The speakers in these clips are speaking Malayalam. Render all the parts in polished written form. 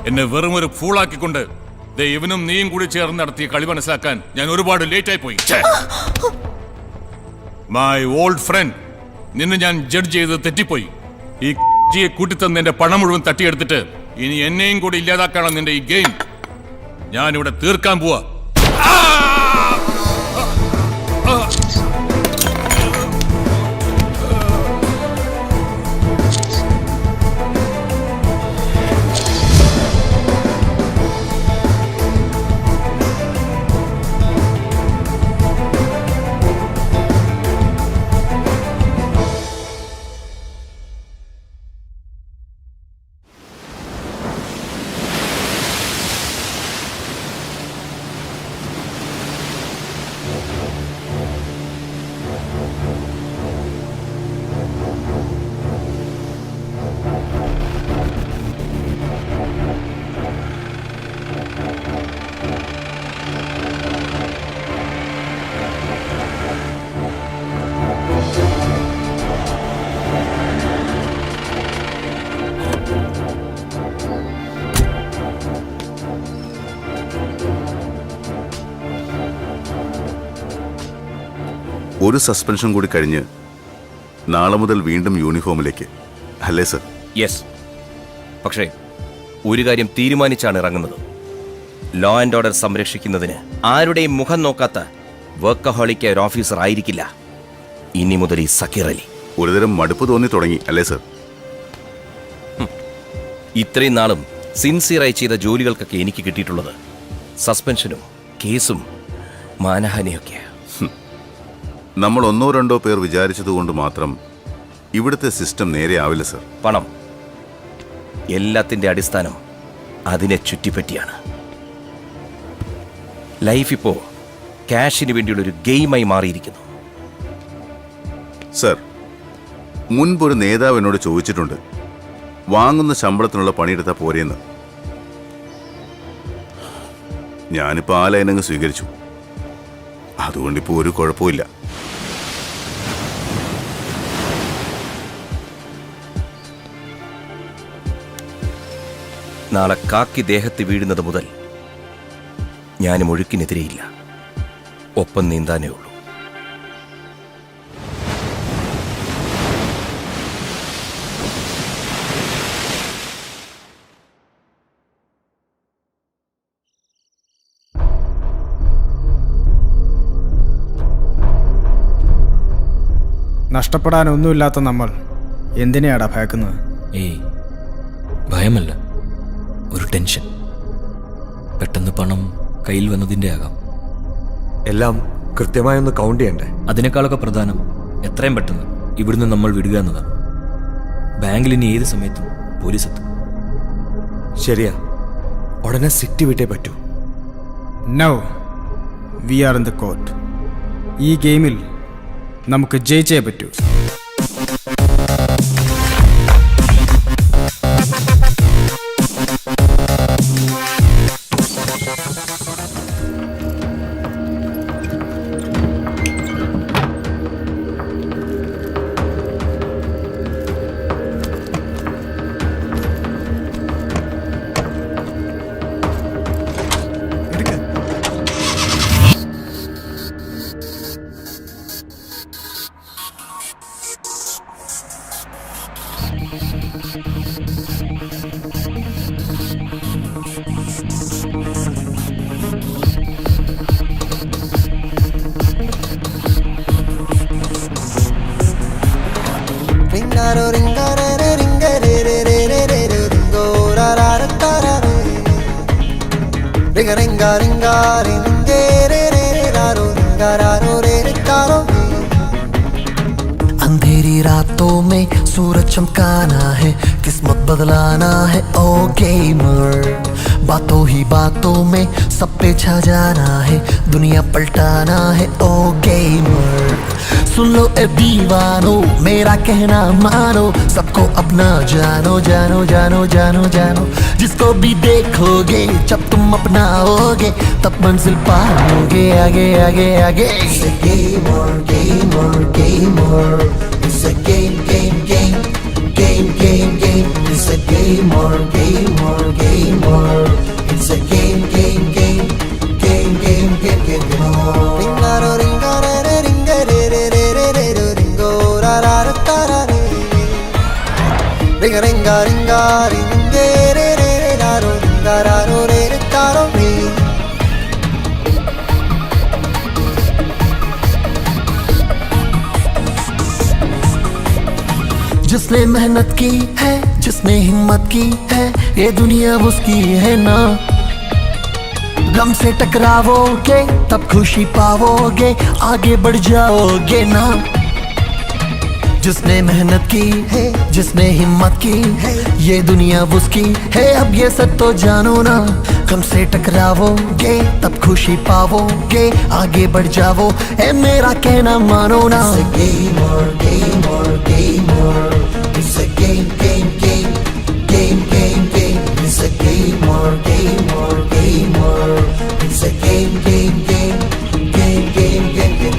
എന്നെ വെറും ഒരു ഫൂളാക്കിക്കൊണ്ട് ഇവനും നീയും കൂടി ചേർന്ന് നടത്തിയ കളി മനസ്സിലാക്കാൻ ഞാൻ ഒരുപാട് ലേറ്റായി പോയി. മൈ ഓൾഡ് ഫ്രണ്ട്, നിന്നെ ഞാൻ ജഡ്ജ് ചെയ്ത് തെറ്റിപ്പോയി. ഈ ജിയെ കൂട്ടിത്തന്ന് എന്റെ പണം മുഴുവൻ തട്ടിയെടുത്തിട്ട് ഇനി എന്നെയും കൂടി ഇല്ലാതാക്കാണ് നിന്റെ ഈ ഗെയിം. ഞാനിവിടെ തീർക്കാൻ പോവാ. ഒരു സസ്പെൻഷൻ കൂടി കഴിഞ്ഞ് നാളെ മുതൽ വീണ്ടും യൂണിഫോമിലേക്ക്, അല്ലേ സർ? യെസ്. പക്ഷേ ഒരു കാര്യം തീരുമാനിച്ചാണ് ഇറങ്ങുന്നത്. ലോ ആൻഡ് ഓർഡർ സംരക്ഷിക്കുന്നതിന് ആരുടെയും മുഖം നോക്കാത്ത വർക്കഹോളിക് ഒരു ഓഫീസർ ആയിരിക്കില്ല ഇനി മുതൽ ഈ സക്കീർ അലി. ഒരുതരം മടുപ്പ് തോന്നി തുടങ്ങി, അല്ലേ സർ? ഇത്രയും നാളും സിൻസിയറായി ചെയ്ത ജോലികൾക്കൊക്കെ എനിക്ക് കിട്ടിയിട്ടുള്ളത് സസ്പെൻഷനും കേസും മാനഹാനിയൊക്കെയാണ്. നമ്മൾ ഒന്നോ രണ്ടോ പേർ വിചാരിച്ചതുകൊണ്ട് മാത്രം ഇവിടുത്തെ സിസ്റ്റം നേരെ ആവില്ല സർ. പണം എല്ലാത്തിൻ്റെ അടിസ്ഥാനം അതിനെ ചുറ്റിപ്പറ്റിയാണ്. ലൈഫ് ഇപ്പോ ക്യാഷിന് വേണ്ടിയുള്ളൊരു ഗെയിമായി മാറിയിരിക്കുന്നു. സർ, മുൻപൊരു നേതാവ് എന്നോട് ചോദിച്ചിട്ടുണ്ട്, വാങ്ങുന്ന ശമ്പളത്തിനുള്ള പണിയെടുത്താൽ പോരെയെന്ന്. ഞാനിപ്പോൾ ആ ലൈനങ്ങ് സ്വീകരിച്ചു. അതുകൊണ്ടിപ്പോൾ ഒരു കുഴപ്പമില്ല. നാളെ കാക്കി ദേഹത്ത് വീഴുന്നത് മുതൽ ഞാനും ഒഴുക്കിനെതിരെയില്ല, ഒപ്പം നീന്താനേ ഉള്ളൂ. നഷ്ടപ്പെടാനൊന്നുമില്ലാത്ത നമ്മൾ എന്തിനെയാടാ ഭയക്കുന്നത്? ഏയ്, ഭയമല്ല, ഒരു ടെൻഷൻ. പെട്ടെന്ന് പണം കയ്യിൽ വന്നതിൻ്റെ ആകാം. എല്ലാം കൃത്യമായൊന്ന് കൗണ്ട് ചെയ്യണ്ടേ? അതിനേക്കാളൊക്കെ പ്രധാനം എത്രയും പെട്ടെന്ന് ഇവിടുന്ന് നമ്മൾ വിടുക എന്നതാണ്. ബാങ്കിൽ ഇനി ഏത് സമയത്തും പോലീസ് എത്തും. ശരിയാ, ഉടനെ സിറ്റി വിട്ടേ പറ്റൂ. No, we are in the court. ഈ ഗെയിമിൽ നമുക്ക് ജയിച്ചേ പറ്റൂ. अंधेरी रातों में सूरज चमकाना है, किस्मत बदलाना है ओ गेमर। बातों ही बातों में सब पे छा जाना है, दुनिया पलटाना है ओ गेमर। सुन लो ए दीवानो, मेरा कहना मानो, सबको अपना जानो जानो जानो जानो जानो। जिसको भी देखोगे जब तुम अपनाओगे, तब मंजिल पाओगे आगे आगे आगे। It's a gamer, gamer, gamer. It's a game, game, game, game, game, game. It's a gamer, gamer, gamer. जिसने मेहनत की है, जिसने हिम्मत की है, ये दुनिया उसकी है ना। गम से टकराओगे तब खुशी पाओगे, आगे बढ़ जाओगे ना। जिसने मेहनत की है, जिसने हिम्मत की है, ये दुनिया उसकी है, अब ये सब तो जानो ना। गम से टकराओगे तब खुशी पाओगे, आगे बढ़ जाओ, ए मेरा कहना मानो ना। Gamer, gamer, gamer, it's a game, game, game, game, game, game. It's a gamer, gamer, gamer, it's a game, game, game, game, game, game, game.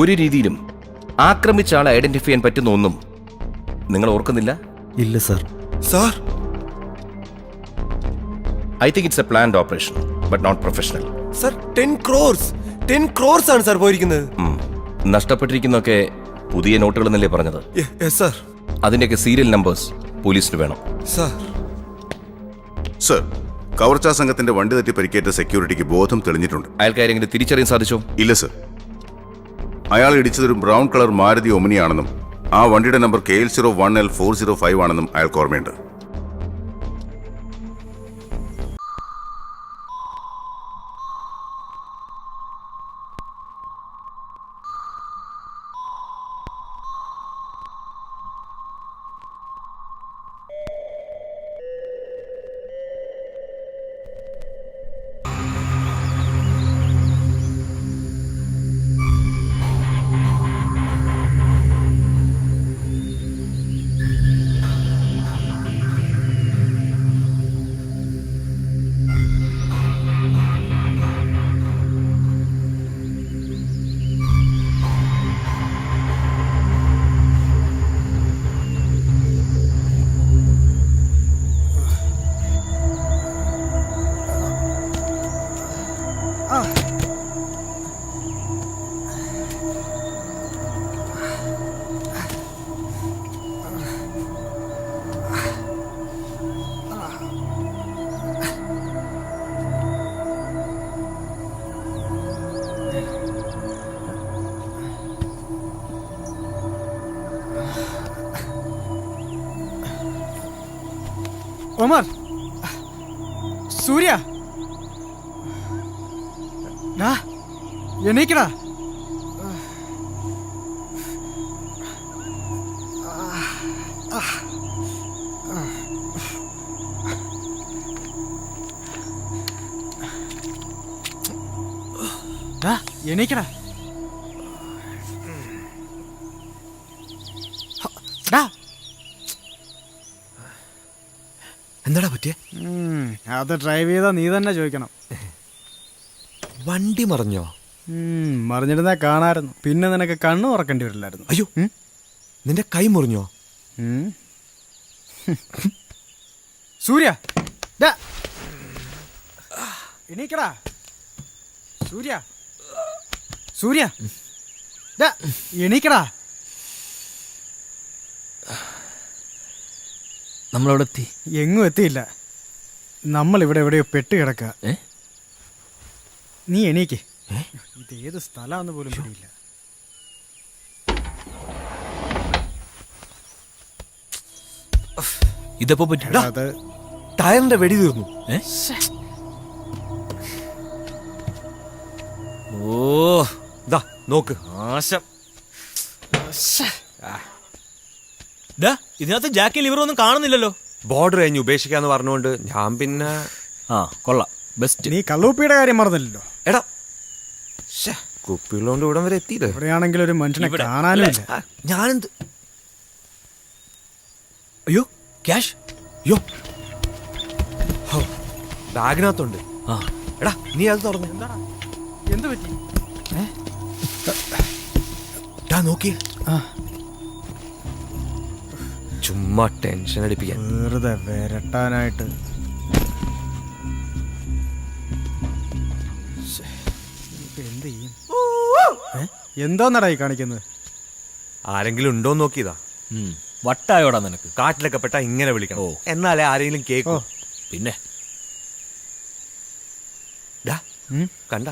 ഒരു രീതിയിലും ആക്രമിച്ച ആളെ ഐഡന്റിഫൈ ചെയ്യാൻ പറ്റുന്ന ഒന്നും നിങ്ങൾ ഓർക്കുന്നില്ല? ഇല്ല sir. Sir, I think it's a planned operation but not professional. Sir 10 crores ആണ് സാർ പോയിരിക്കുന്നത്. നഷ്ടപ്പെട്ടിരിക്കുന്നൊക്കെ പുതിയ നോട്ടുകൾ എന്നല്ലേ പറഞ്ഞത്? സാർ. അതിന്റെയൊക്കെ സീരിയൽ നമ്പേഴ്സ് പോലീസിന് വേണം. സാർ. സർ, കവർച്ചാ സംഘത്തിന്റെ വണ്ടി തെറ്റി പരിക്കേറ്റ സെക്യൂരിറ്റിക്ക് ബോധം തെളിഞ്ഞിട്ടുണ്ട്. അയാൾക്ക് ആരെങ്കിലും തിരിച്ചറിയാൻ സാധിച്ചോ? ഇല്ല സർ. അയാൾ ഇടിച്ചതൊരു ബ്രൗൺ കളർ മാരുതി ഒമിനിയാണെന്നും ആ വണ്ടിയുടെ നമ്പർ KL01L405 ആണെന്നും അയാൾക്ക് ഓർമ്മയുണ്ട്. ഒമർ, സൂര്യ, എണീക്കടാ. എണീക്കടാ. എന്താടാ പറ്റിയ? അത് ഡ്രൈവ് ചെയ്താ നീ തന്നെ ചോദിക്കണം. വണ്ടി മറിഞ്ഞോ? മറിഞ്ഞിരുന്നാ കാണായിരുന്നു. പിന്നെ നിനക്ക് കണ്ണു തുറക്കേണ്ടി വരില്ലായിരുന്നു. അയ്യോ, നിന്റെ കൈ മുറിഞ്ഞോ? സൂര്യ, എണീക്കടാ. സൂര്യ, സൂര്യ, എണീക്കടാ. നമ്മളവിടെ എത്തി. എങ്ങും എത്തിയില്ല. നമ്മൾ ഇവിടെ എവിടെയോ പെട്ട് കിടക്കുക. നീ എണീക്ക്. ഇതേത് സ്ഥലമാണെന്ന് പോലും അറിയില്ല. ഇതെപ്പോ പറ്റില്ല. അത് ടയറിന്റെ വെടി തീർന്നു. ഓ, ദാ നോക്ക്. ആശം. ഇതിനകത്ത് ജാക്കി ലിവർ ഒന്നും കാണുന്നില്ലല്ലോ. ബോർഡർ കഴിഞ്ഞ് ഉപേക്ഷിക്കാന്ന് പറഞ്ഞുകൊണ്ട് ഞാൻ പിന്നെ കൊള്ളാം, ബെസ്റ്റ്. നീ കള്ളൂപ്പിയുടെ കാര്യം മറന്നില്ലല്ലോ. എടാ, കുപ്പികളുകൊണ്ട് ഇവിടം വരെ എത്തിയില്ലേ? ഇവിടെയാണെങ്കിൽ ഒരു മനുഷ്യനെ കാണാനും ഇല്ല. ഞാനെന്ത്? അയ്യോ, ക്യാഷ്. അയ്യോ, ബാഗിനകത്തുണ്ട്. എടാ, നീ അത് തുറന്നു. എന്ത് പറ്റി? നോക്കി. ചുമ്മാ ടെൻഷൻ അടിപ്പിക്കാൻ, വെറുതെ വരട്ടാനായിട്ട്. എന്ത് ചെയ്യും? എന്തോന്നടാ ഈ കാണിക്കുന്നത്? ആരെങ്കിലും ഉണ്ടോ നോക്കിയതാ. വട്ടായോടാ നിനക്ക്. കാട്ടിലൊക്കെ പെട്ടാ ഇങ്ങനെ വിളിക്കണം, എന്നാലേ ആരെങ്കിലും കേക്കോ. പിന്നെ കണ്ട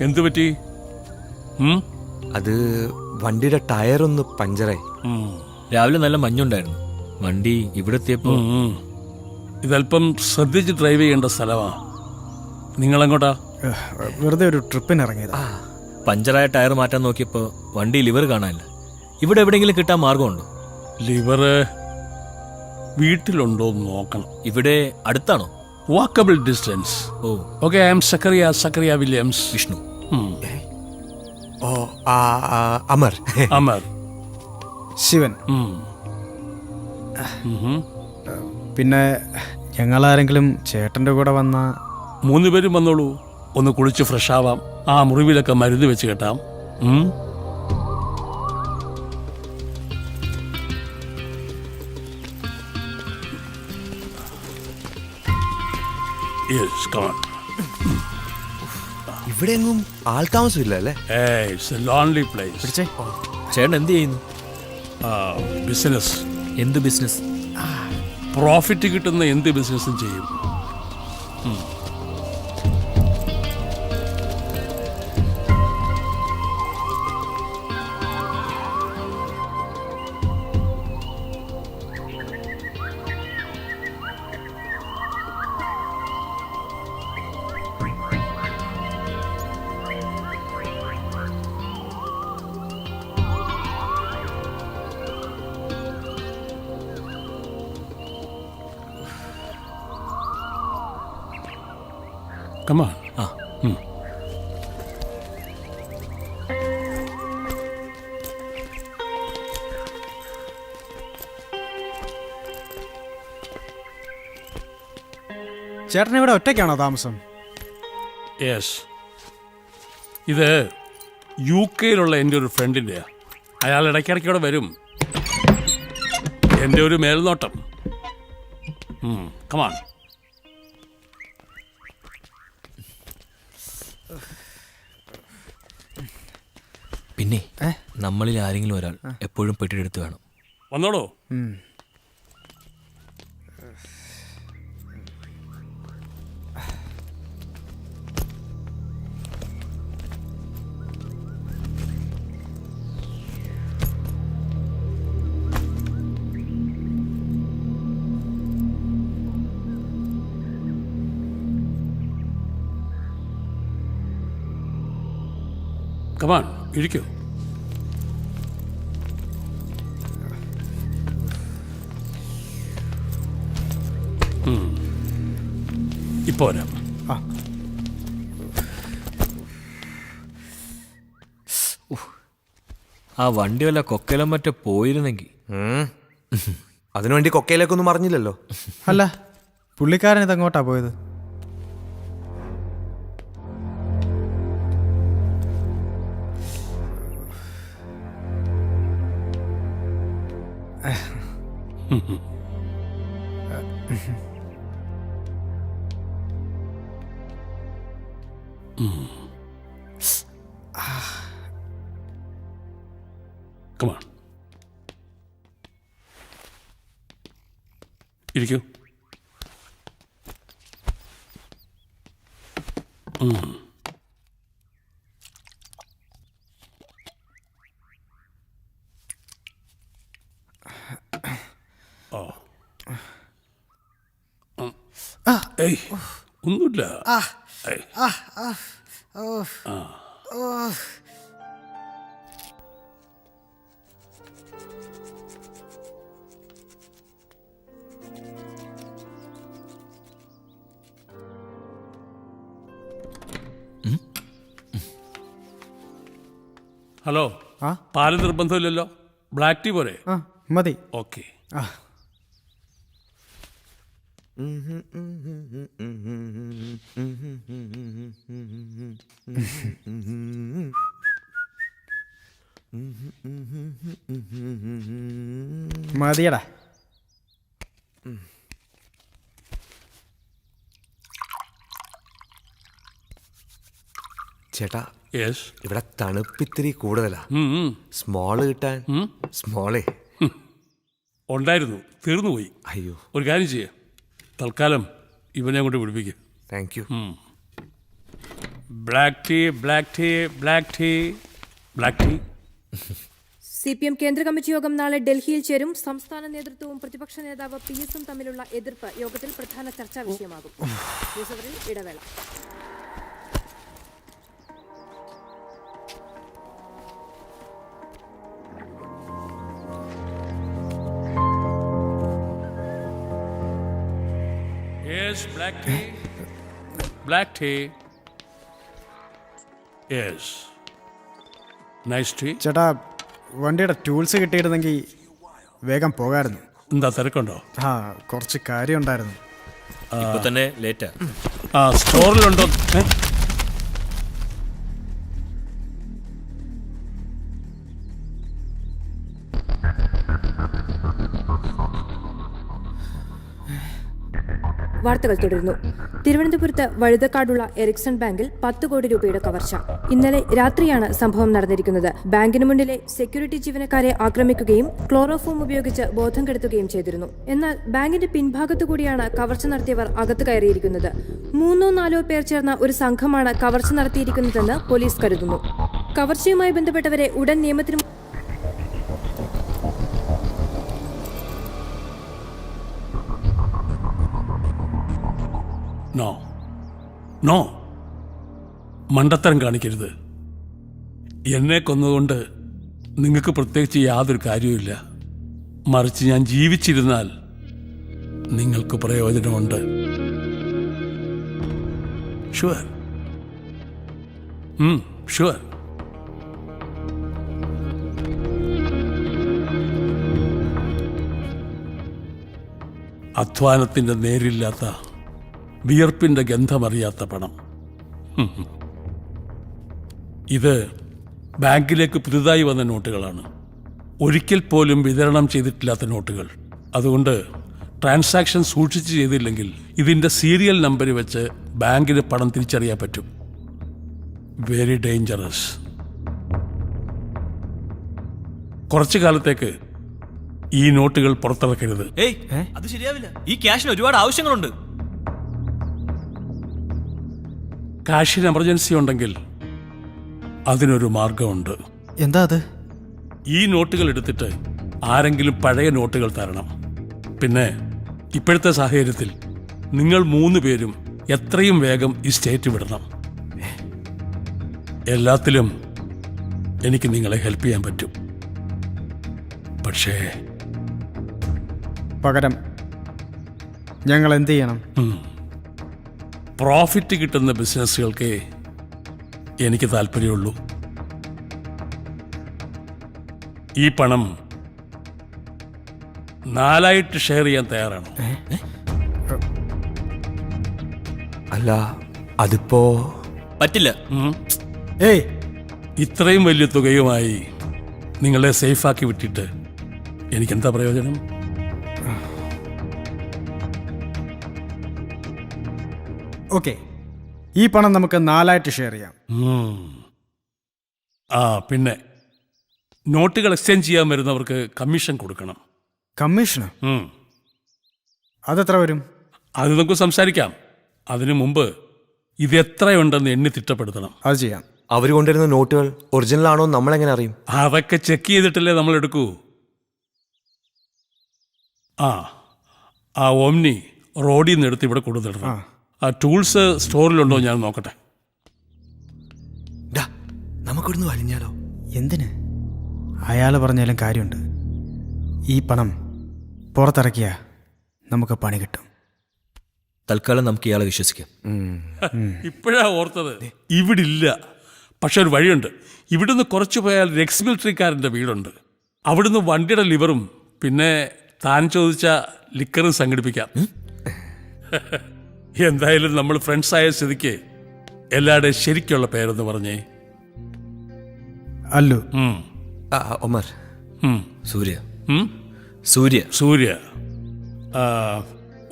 എന്തു പറ്റി? അത് വണ്ടിയുടെ ടയർ ഒന്ന് പഞ്ചറായി. രാവിലെ നല്ല മഞ്ഞുണ്ടായിരുന്നു. വണ്ടി ഇവിടെ എത്തിയപ്പോ ഇതല്പം ശ്രദ്ധിച്ച് ഡ്രൈവ് ചെയ്യേണ്ട സ്ഥലമാ. നിങ്ങളെങ്ങോട്ടാ? വെറുതെ ഒരു ട്രിപ്പിന് ഇറങ്ങിയതാ. പഞ്ചറായ ടയർ മാറ്റാൻ നോക്കിയപ്പോ വണ്ടി ലിവർ കാണാനില്ല. ഇവിടെ എവിടെയെങ്കിലും കിട്ടാൻ മാർഗമുണ്ടോ? ലിവറ് വീട്ടിലുണ്ടോ എന്ന് നോക്കണം. ഇവിടെ അടുത്താണോ? Walkable distance. Oh, okay, I'm Zachariah Williams. Vishnu. Oh Amar. Amar. Shivan. ഉം. പിന്നെ ഞങ്ങളാരെങ്കിലും ചേട്ടൻ്റെ കൂടെ വന്ന 3 പേരും വന്നോളൂ. ഒന്ന് കുളിച്ച് ഫ്രഷ് ആവാം. ആ മുറിവിലൊക്കെ മരുന്ന് വെച്ച് കേട്ടാം. Yes, come on. ഇവിടെ എങ്ങും ആൾതാമസമില്ല അല്ലേ? Hey, it's a lonely place. പിടിച്ചേ. ചേട്ടൻ എന്ത് ചെയ്യുന്നു? ബിസിനസ്. എന്ത് ബിസിനസ്? പ്രോഫിറ്റ് കിട്ടുന്ന എന്ത് ബിസിനസ്സും ചെയ്യും. Come on. ചേട്ടൻ ഇവിടെ ഒറ്റയ്ക്കാണോ താമസം? യെസ്. ഇത് UK-യിലുള്ള എൻ്റെ ഒരു ഫ്രണ്ടിൻ്റെയാ. അയാൾ ഇടയ്ക്കിടയ്ക്ക് ഇവിടെ വരും. എൻ്റെ ഒരു മേൽനോട്ടം. കമാൺ. പിന്നെ നമ്മളിൽ ആരെങ്കിലും ഒരാൾ എപ്പോഴും പെട്ടിയെടുത്ത് വേണം. വന്നോളൂ. കമാൺ, ഇരിക്കൂ. ഇപ്പോ വരാം. ആ വണ്ടി വല്ല കൊക്കയിലും മറ്റോ പോയിരുന്നെങ്കിൽ. അതിനുവേണ്ടി കൊക്കയിലേക്കൊന്നും പറഞ്ഞില്ലല്ലോ. അല്ല, പുള്ളിക്കാരൻ ഇതങ്ങോട്ടാ പോയത്? Come on. ഇരിക്കൂ. ഏയ്, ഒന്നുമില്ല. ഹലോ, പാല് നിർബന്ധമില്ലല്ലോ? ബ്ലാക്ക് ടീ പോരെ? മതി. ഓക്കെ. മതിയടാ. ചേട്ടാ യെസ്. ഇവിടെ തണുപ്പിത്തിരി കൂടുതലാ. സ്മോള് കിട്ടാൻ സ്മോളേ ഉണ്ടായിരുന്നു, തീർന്നുപോയി. അയ്യോ ഒരു കാര്യം ചെയ്യേ, തൽക്കാലം ഇവനെ കൊണ്ട് പിടിപ്പിക്കുക. Thank you. Black tea, black tea, black tea, black tea. CPM കേന്ദ്ര കമ്മിറ്റി യോഗം നാളെ ഡൽഹിയിൽ ചേരും. സംസ്ഥാന നേതൃത്വവും പ്രതിപക്ഷ നേതാവ് PS-ഉം തമ്മിലുള്ള എതിർപ്പ് യോഗത്തിൽ പ്രധാന ചർച്ചാ വിഷയമാകും. ന്യൂസ് അവറിൽ ഇടവേള. Yes, black tea. Black tea. Yes. Nice tea. ചേട്ടാ, വണ്ടിയുടെ ടൂൾസ് കിട്ടിയിരുന്നെങ്കിൽ വേഗം പോകായിരുന്നു. എന്താ തിരക്കുണ്ടോ? ആ, കുറച്ച് കാര്യം ഉണ്ടായിരുന്നു. ഇപ്പൊ തന്നെ ലേറ്റാ. ആ, സ്റ്റോറിലുണ്ടോ? വാർത്തകൾ തുടരുന്നു. തിരുവനന്തപുരത്ത് വഴുതക്കാടുള്ള എറിക്സൺ ബാങ്കിൽ 10 കോടി രൂപയുടെ കവർച്ച. ഇന്നലെ രാത്രിയാണ് സംഭവം നടന്നിരിക്കുന്നത്. ബാങ്കിന് മുന്നിലെ സെക്യൂരിറ്റി ജീവനക്കാരെ ആക്രമിക്കുകയും ക്ലോറോഫോം ഉപയോഗിച്ച് ബോധം കെടുത്തുകയും ചെയ്തിരുന്നു. എന്നാൽ ബാങ്കിന്റെ പിൻഭാഗത്തു കൂടിയാണ് കവർച്ച നടത്തിയവർ അകത്ത് കയറിയിരിക്കുന്നത്. 3-4 പേർ ചേർന്ന ഒരു സംഘമാണ് കവർച്ച നടത്തിയിരിക്കുന്നതെന്ന് പോലീസ് കരുതുന്നു. കവർച്ചയുമായി ബന്ധപ്പെട്ടവരെ ഉടൻ നിയമത്തിന് നോ നോ, മണ്ടത്തരം കാണിക്കരുത്. എന്നെ കൊന്നതുകൊണ്ട് നിങ്ങൾക്ക് പ്രത്യേകിച്ച് യാതൊരു കാര്യവുമില്ല. മറിച്ച് ഞാൻ ജീവിച്ചിരുന്നാൽ നിങ്ങൾക്ക് പ്രയോജനമുണ്ട്. Sure, sure. അധ്വാനത്തിന്റെ നേരില്ലാത്ത, വിയർപ്പിന്റെ ഗന്ധമറിയാത്ത പണം. ഇത് ബാങ്കിലേക്ക് പുതുതായി വന്ന നോട്ടുകളാണ്. ഒരിക്കൽ പോലും വിതരണം ചെയ്തിട്ടില്ലാത്ത നോട്ടുകൾ. അതുകൊണ്ട് ട്രാൻസാക്ഷൻ സൂക്ഷിച്ച് ചെയ്തില്ലെങ്കിൽ ഇതിന്റെ സീരിയൽ നമ്പർ വെച്ച് ബാങ്കിന് പണം തിരിച്ചറിയാൻ പറ്റും. Very dangerous. കുറച്ചു കാലത്തേക്ക് ഈ നോട്ടുകൾ പുറത്തിറക്കരുത്. ഏയ്, അത് ശരിയാവില്ല. ഈ ക്യാഷിന് ഒരുപാട് ആവശ്യങ്ങളുണ്ട്. കാഷിന് എമർജൻസി ഉണ്ടെങ്കിൽ അതിനൊരു മാർഗമുണ്ട്. എന്താ അത്? ഈ നോട്ടുകൾ എടുത്തിട്ട് ആരെങ്കിലും പഴയ നോട്ടുകൾ തരണം. പിന്നെ ഇപ്പോഴത്തെ സാഹചര്യത്തിൽ നിങ്ങൾ 3 പേരും എത്രയും വേഗം ഈ സ്റ്റേറ്റ് വിടണം. എല്ലാത്തിലും എനിക്ക് നിങ്ങളെ ഹെൽപ്പ് ചെയ്യാൻ പറ്റും. പക്ഷേ പകരം ഞങ്ങൾ എന്ത് ചെയ്യണം? പ്രോഫിറ്റ് കിട്ടുന്ന ബിസിനസ്സുകൾക്ക് എനിക്ക് താല്പര്യമുള്ളൂ. ഈ പണം 4 ഷെയർ ചെയ്യാൻ തയ്യാറാണ്. അല്ല അതിപ്പോ പറ്റില്ല. ഏയ്, ഇത്രയും വലിയ തുകയുമായി നിങ്ങളെ സേഫാക്കി വിട്ടിട്ട് എനിക്കെന്താ പ്രയോജനം? ഓക്കെ, ഈ പണം നമുക്ക് 4 ഷെയർ ചെയ്യാം. പിന്നെ നോട്ടുകൾ എക്സ്ചേഞ്ച് ചെയ്യാൻ വരുന്നവർക്ക് കമ്മീഷൻ കൊടുക്കണം. കമ്മീഷനോ? അതെത്ര വരും? അത് നമുക്ക് സംസാരിക്കാം. അതിനു മുമ്പ് ഇത് എത്രയുണ്ടെന്ന് എണ്ണി തിട്ടപ്പെടുത്തണം. അത് ചെയ്യാം. അവർ കൊണ്ടുവരുന്ന നോട്ടുകൾ ഒറിജിനൽ ആണോ നമ്മളെങ്ങനെ അറിയും? അതൊക്കെ ചെക്ക് ചെയ്തിട്ടല്ലേ നമ്മൾ എടുക്കൂ. ആ ഓംനി റോഡിൽ നിന്ന് എടുത്ത് ഇവിടെ കൊണ്ടുവന്നിടണം. ആ ടൂൾസ് സ്റ്റോറിലുണ്ടോ ഞാൻ നോക്കട്ടെ. നമുക്കിവിടുന്ന് വലിഞ്ഞാലോ? എന്തിന്? അയാൾ പറഞ്ഞാലും കാര്യമുണ്ട്. ഈ പണം പുറത്തിറക്കിയ നമുക്ക് പണി കിട്ടും. തൽക്കാലം നമുക്ക് ഇയാളെ വിശ്വസിക്കാം. ഇപ്പോഴാ ഓർത്തത്. ഇവിടില്ല, പക്ഷെ ഒരു വഴിയുണ്ട്. ഇവിടുന്ന് കുറച്ച് പോയാൽ എക്സ് മിലിറ്ററിക്കാരൻ്റെ വീടുണ്ട്. അവിടുന്ന് വണ്ടിയുടെ ലിവറും പിന്നെ താൻ ചോദിച്ച ലിക്കറും സംഘടിപ്പിക്കാം. എന്തായാലും നമ്മൾ ഫ്രണ്ട്സായ സ്ഥിതിക്ക് എല്ലാവരുടെയും ശരിക്കുള്ള പേരെന്ന് പറഞ്ഞേ. അല്ലു. ഒമർ. ഉം. സൂര്യ ഉം? സൂര്യ സൂര്യ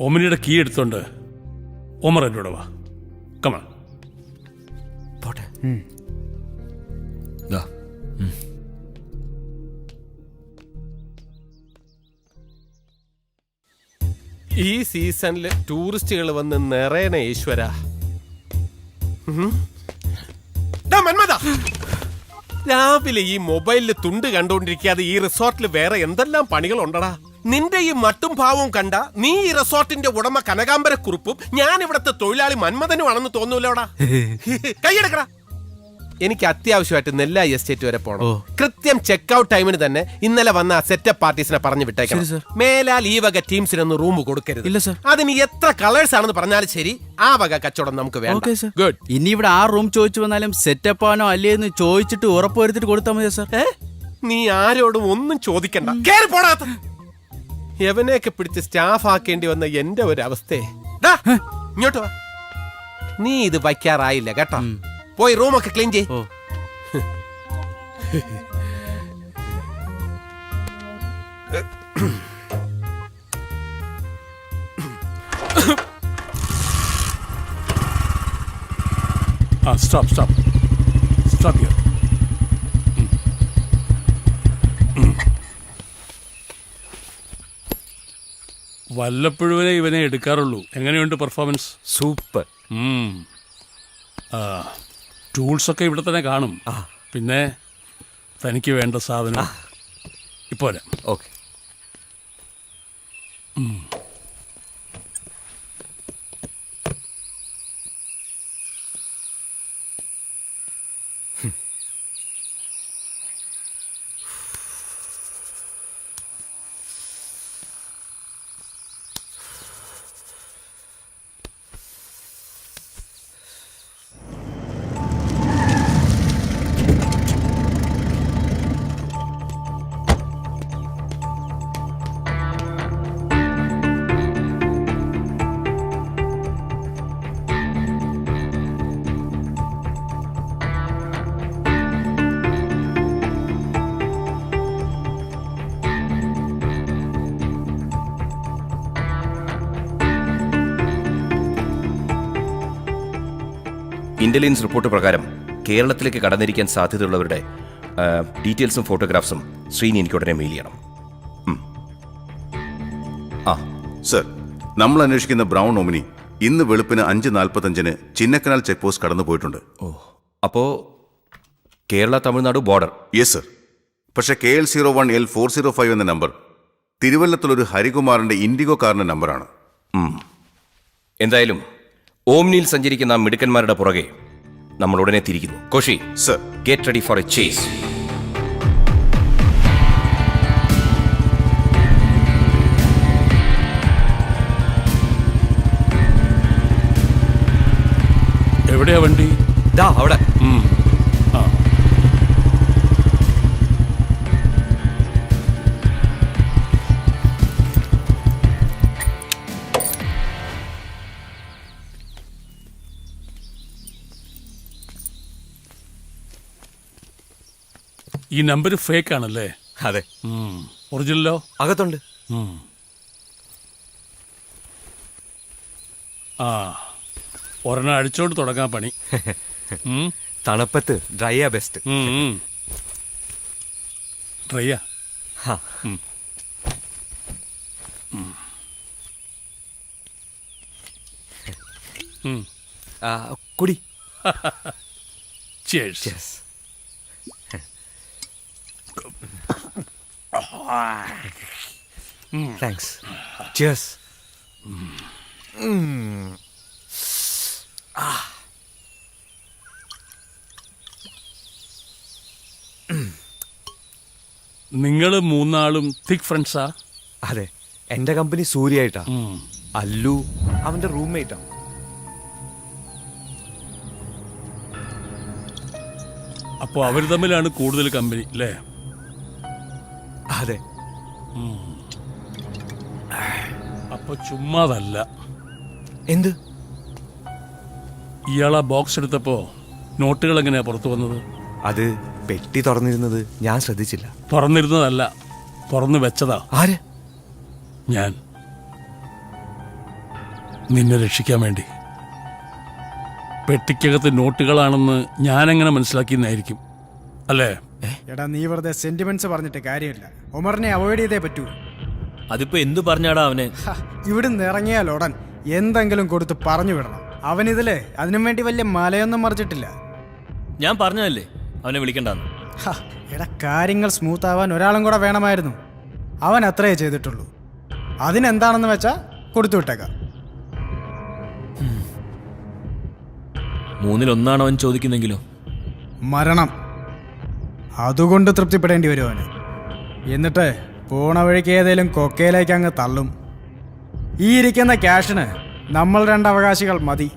ഒമിനിയുടെ കീ എടുത്തോണ്ട് ഒമർ എൻ്റെ കൂടെ വാ. കമാ. പോട്ടെ. ദാ. ഈ സീസണിൽ ടൂറിസ്റ്റുകൾ വന്ന് നിറയണ ഈശ്വര. മന്മത, രാവിലെ ഈ മൊബൈലിൽ തുണ്ട് കണ്ടുകൊണ്ടിരിക്കാതെ ഈ റിസോർട്ടിൽ വേറെ എന്തെല്ലാം പണികളുണ്ടടാ? നിന്റെ ഈ മട്ടും ഭാവവും കണ്ട നീ ഈ റിസോർട്ടിന്റെ ഉടമ കനകാംബരക്കുറുപ്പും ഞാൻ ഇവിടുത്തെ തൊഴിലാളി മന്മഥനുമാണെന്ന് തോന്നൂലോടാ. കൈയെടുക്കടാ. എനിക്ക് അത്യാവശ്യമായിട്ട് നെല്ല എസ്റ്റേറ്റ് വരെ പോകണം. കൃത്യം ചെക്ക്ഔട്ട് ടൈമിന് തന്നെ ഇന്നലെ വന്ന സെറ്റപ്പ് പാർട്ടീസിനെ പറഞ്ഞു വിട്ടേക്കണം. മേലാൽ ഈ വക ടീംസിനൊന്ന് റൂം കൊടുക്കരുത്. ഇല്ല സർ. അതിന് എത്ര കളേഴ്സ് ആണെന്ന് പറഞ്ഞാലും ശരി, ആ വക കച്ചവടം നമുക്ക് വേണ്ട. ഗുഡ്. ഇനി ഇവിടെ ആ റൂം ചോദിച്ചു വന്നാലും സെറ്റപ്പ് ആണോ അല്ലേ എന്ന് ചോദിച്ചിട്ട് ഉറപ്പുവരുത്തിട്ട് കൊടുത്താൽ മതിയോ സർ? നീ ആരോടും ഒന്നും ചോദിക്കണ്ട. കേറി പോടാത്ത എവനെയൊക്കെ പിടിച്ച് സ്റ്റാഫ് ആക്കേണ്ടി വന്ന എന്റെ ഒരു അവസ്ഥയെ. ഇങ്ങോട്ട് വാ. നീ ഇത് വയ്ക്കാറായില്ല കേട്ടോ. പോയി റൂമൊക്കെ ക്ലീൻ ചെയ്. Stop here. വല്ലപ്പോഴുവരെ ഇവനെ എടുക്കാറുള്ളൂ. എങ്ങനെയുണ്ട് പെർഫോമൻസ്? സൂപ്പർ. ടൂൾസൊക്കെ ഇവിടെ തന്നെ കാണും. പിന്നെ തനിക്ക് വേണ്ട സാധനം ഇപ്പോ വരാം. ഓക്കെ. ഇന്റലിജൻസ് റിപ്പോർട്ട് പ്രകാരം കേരളത്തിലേക്ക് കടന്നിരിക്കാൻ സാധ്യതയുള്ളവരുടെ ഡീറ്റെയിൽസും ഫോട്ടോഗ്രാഫ്സും ശ്രീനി എനിക്ക് ഉടനെ മെയിൽ ചെയ്യണം. സർ, നമ്മൾ അന്വേഷിക്കുന്ന ബ്രൗൺ ഒമിനി ഇന്ന് വെളുപ്പിന് 5:45 ചിന്നക്കനാൽ ചെക്ക് പോസ്റ്റ് കടന്നു പോയിട്ടുണ്ട്. അപ്പോ Kerala Tamil Nadu border? Yes sir. പക്ഷേ KL01L405 എന്ന നമ്പർ തിരുവല്ലത്തുള്ളൊരു ഹരികുമാറിന്റെ ഇൻഡിഗോ കാറിന്റെ നമ്പറാണ്. എന്തായാലും ഓംനിയിൽ സഞ്ചരിക്കുന്ന മിടുക്കന്മാരുടെ പുറകെ നമ്മൾ ഉടനെ തിരിക്കുന്നു. Cauchy sir, get ready for A chase. എവിടെയാ വണ്ടി? അവിടെ. ഈ നമ്പർ ഫേക്ക് ആണല്ലേ? അതെ. ഒറിജിനലോ? അകത്തുണ്ട്. ഒരെണ്ണം അടിച്ചോണ്ട് തുടങ്ങാൻ പണി. തണുപ്പത്ത് ഡ്രൈയാ ബെസ്റ്റ്. ഡ്രൈയാ? കുടി. Cheers. Thanks. Cheers. നിങ്ങൾ മൂന്നാളും തിക് ഫ്രണ്ട്സാ? അതെ. എന്റെ കമ്പനി സൂര്യായിട്ടാ. അല്ലു അവന്റെ റൂംമേറ്റാ. അപ്പോ അവർ തമ്മിലാണ് കൂടുതൽ കമ്പനി അല്ലേ? അതെ. അപ്പൊ ചുമ്മാതല്ല. എന്ത്? ഇയാളാ ബോക്സ് എടുത്തപ്പോ നോട്ടുകൾ എങ്ങനെയാ പുറത്തു വന്നത്? അത് പെട്ടി തുറന്നിരുന്നത് ഞാൻ ശ്രദ്ധിച്ചില്ല. തുറന്നിരുന്നതല്ല, തുറന്നു വെച്ചതാ. ആര്? ഞാൻ നിന്നെ രക്ഷിക്കാൻ വേണ്ടി. പെട്ടിക്കകത്ത് നോട്ടുകളാണെന്ന് ഞാനെങ്ങനെ മനസ്സിലാക്കിയെന്നായിരിക്കും അല്ലേ? എടാ നീ വെറുതെ സെന്റിമെന്റ്സ് പറഞ്ഞിട്ട് കാര്യമില്ല. ഒമറിനെ അവോയ്ഡ് ചെയ്തേ പറ്റൂ. അതിപ്പോ എന്തു പറഞ്ഞാടാ അവന്? ഇവിടുന്ന് ഇറങ്ങിയാൽ ഉടൻ എന്തെങ്കിലും കൊടുത്ത് പറഞ്ഞു വിടണം. അവനിതില് അതിനും വേണ്ടി വലിയ മലയൊന്നും മറിച്ചിട്ടില്ല. ഞാൻ പറഞ്ഞതല്ലേ അവനെ വിളിക്കണ്ടെന്ന്. എടാ കാര്യങ്ങൾ സ്മൂത്ത് ആവാൻ ഒരാളും കൂടെ വേണമായിരുന്നു. അവൻ അത്രയേ ചെയ്തിട്ടുള്ളൂ. അതിനെന്താണെന്ന് വെച്ചാ കൊടുത്തു വിട്ടേക്കാം. 3-1 അവൻ ചോദിക്കുന്നെങ്കിലോ? മരണം. അതുകൊണ്ട് തൃപ്തിപ്പെടേണ്ടി വരും അവന്. എന്നിട്ട് പോണ വഴിക്ക് ഏതേലും കൊക്കയിലേക്ക് അങ്ങ് തള്ളും. ഈ ഇരിക്കുന്ന ക്യാഷിന് നമ്മൾ 2 അവകാശികൾ മതി.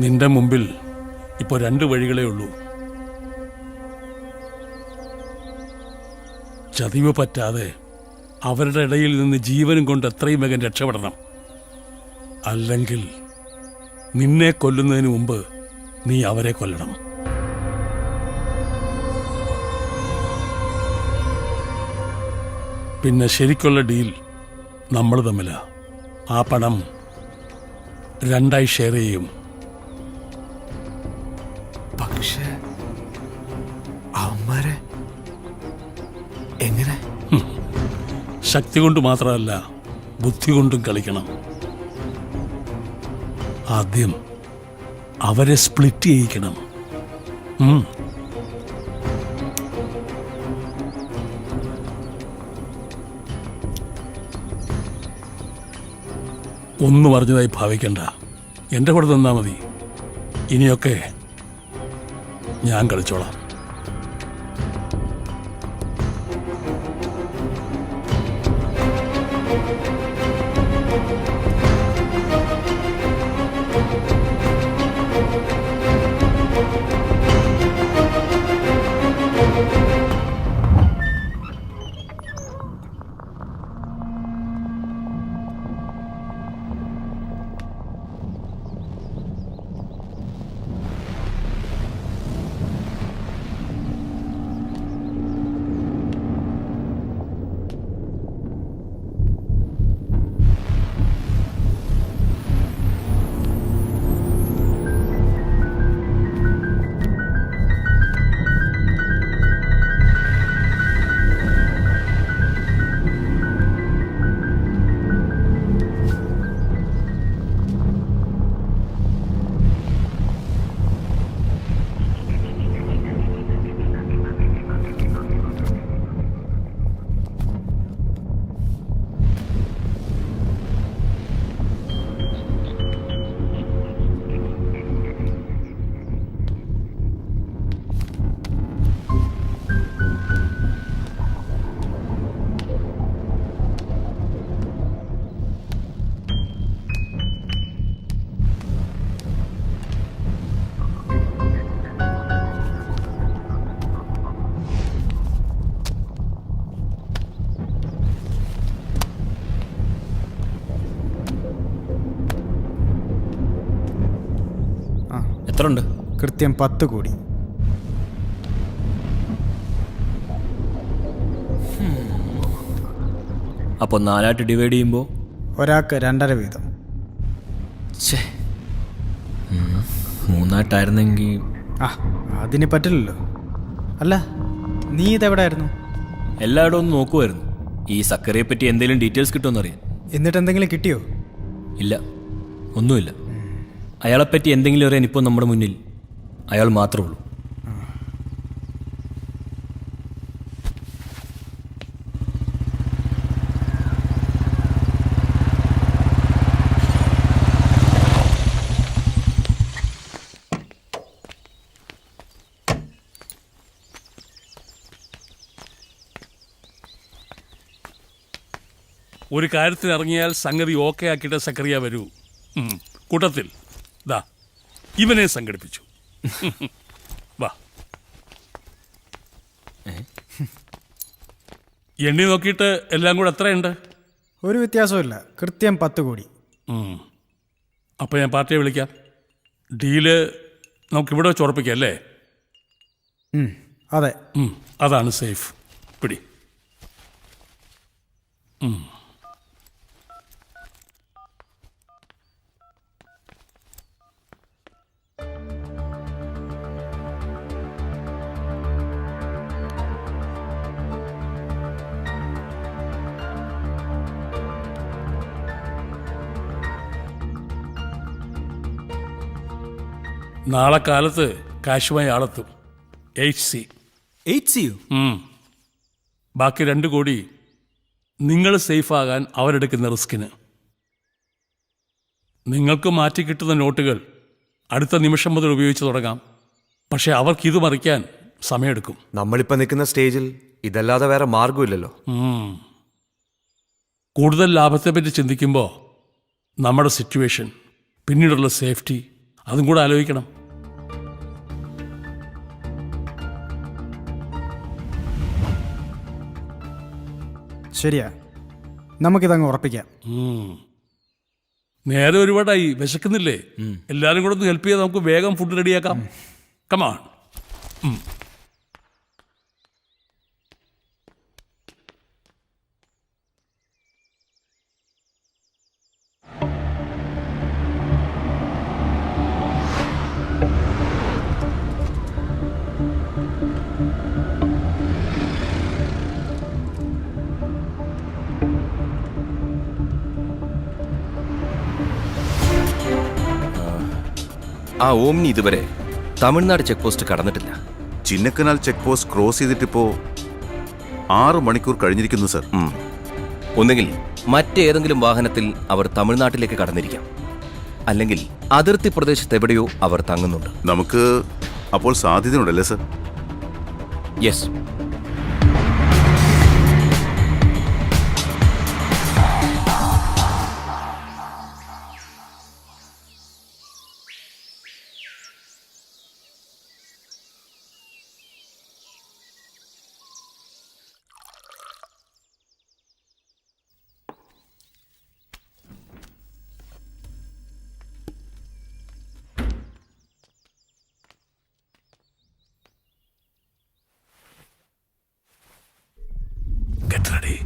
നിന്റെ മുമ്പിൽ ഇപ്പോൾ 2 വഴികളേ ഉള്ളൂ. ചതിവ് പറ്റാതെ അവരുടെ ഇടയിൽ നിന്ന് ജീവനും കൊണ്ട് എത്രയും വേഗം രക്ഷപ്പെടണം. അല്ലെങ്കിൽ നിന്നെ കൊല്ലുന്നതിന് മുമ്പ് നീ അവരെ കൊല്ലണം. പിന്നെ ശരിക്കുള്ള ഡീൽ നമ്മൾ തമ്മിലാ. ആ പണം 2 ഷെയർ ചെയ്യും. പക്ഷേ അവന്മാരെ എങ്ങനെ? ശക്തി കൊണ്ട് മാത്രമല്ല, ബുദ്ധി കൊണ്ടും കളിക്കണം. ആദ്യം അവരെ സ്പ്ലിറ്റ് ചെയ്യിക്കണം. ഒന്നും അറിഞ്ഞതായി ഭാവിക്കണ്ട. എൻ്റെ കൂടെ തന്നാ മതി. ഇനിയൊക്കെ ഞാൻ കളിച്ചോളാം. എത്ര ഉണ്ട്? കൃത്യം 10 കോടി. അപ്പോൾ 4 ഡിവൈഡ് ചെയ്യുമ്പോൾ ഒരാൾക്ക് 2.5 വീതം. 3 അതിന് പറ്റില്ലല്ലോ. അല്ല നീ ഇതെവിടായിരുന്നു? എല്ലായിടവും ഒന്ന് നോക്കുമായിരുന്നു. ഈ സക്കറിയെ പറ്റി എന്തെങ്കിലും ഡീറ്റെയിൽസ് കിട്ടുമെന്നറിയാൻ. എന്നിട്ട് എന്തെങ്കിലും കിട്ടിയോ? ഇല്ല, ഒന്നുമില്ല. അയാളെപ്പറ്റി എന്തെങ്കിലും അറിയാൻ ഇപ്പോൾ നമ്മുടെ മുന്നിൽ അയാൾ മാത്രമേ ഉള്ളൂ. ഒരു കാര്യത്തിന് ഇറങ്ങിയാൽ സംഗതി ഓക്കെ ആക്കിയിട്ട് സക്കറിയ വരൂ. കൂട്ടത്തിൽ ദാ ഇവനെ സംഘടിപ്പിച്ചു. വാ. എണ്ണി നോക്കിയിട്ട് എല്ലാം കൂടെ എത്രയുണ്ട്? ഒരു വ്യത്യാസമില്ല, കൃത്യം 10 കോടി. അപ്പോൾ ഞാൻ പാർട്ടിയെ വിളിക്കാം. ഡീല് നമുക്കിവിടെ വെച്ച് ഉറപ്പിക്കാം അല്ലേ? അതെ. അതാണ് സേഫ്. പിടി. നാളെ കാലത്ത് കാശുമായി ആളെത്തും. HC. ബാക്കി 2 കോടി നിങ്ങൾ സേഫാകാൻ അവരെടുക്കുന്ന റിസ്കിന്. നിങ്ങൾക്ക് മാറ്റി കിട്ടുന്ന നോട്ടുകൾ അടുത്ത നിമിഷം മുതൽ ഉപയോഗിച്ച് തുടങ്ങാം. പക്ഷെ അവർക്കിത് മറിക്കാൻ സമയമെടുക്കും. നമ്മളിപ്പോ നിൽക്കുന്ന സ്റ്റേജിൽ ഇതല്ലാതെ വേറെ മാർഗമില്ലല്ലോ. കൂടുതൽ ലാഭത്തെപ്പറ്റി ചിന്തിക്കുമ്പോൾ നമ്മുടെ സിറ്റുവേഷൻ, പിന്നീടുള്ള സേഫ്റ്റി, അതും കൂടെ ആലോചിക്കണം. ശരിയാ, നമുക്കിതങ്ങ് ഉറപ്പിക്കാം. നേരെ ഒരുപാടായി, വിശക്കുന്നില്ലേ? എല്ലാവരും കൂടെ ഒന്ന് ഹെൽപ്പ് ചെയ്താൽ നമുക്ക് വേഗം ഫുഡ് റെഡിയാക്കാം. കമാൺ. ആ ഓമ്നി ഇതുവരെ തമിഴ്നാട് ചെക്ക് പോസ്റ്റ് കടന്നിട്ടില്ല. ചിന്നക്കനാൽ ചെക്ക് പോസ്റ്റ് ക്രോസ് ചെയ്തിട്ടിപ്പോ 6 മണിക്കൂർ കഴിഞ്ഞിരിക്കുന്നു സർ. ഒന്നുകിൽ മറ്റേതെങ്കിലും വാഹനത്തിൽ അവർ തമിഴ്നാട്ടിലേക്ക് കടന്നിരിക്കാം, അല്ലെങ്കിൽ അതിർത്തി പ്രദേശത്ത് എവിടെയോ അവർ തങ്ങുന്നുണ്ട്. നമുക്ക് അപ്പോൾ സാധ്യതയുണ്ടല്ലേ sir? Yes. Get ready.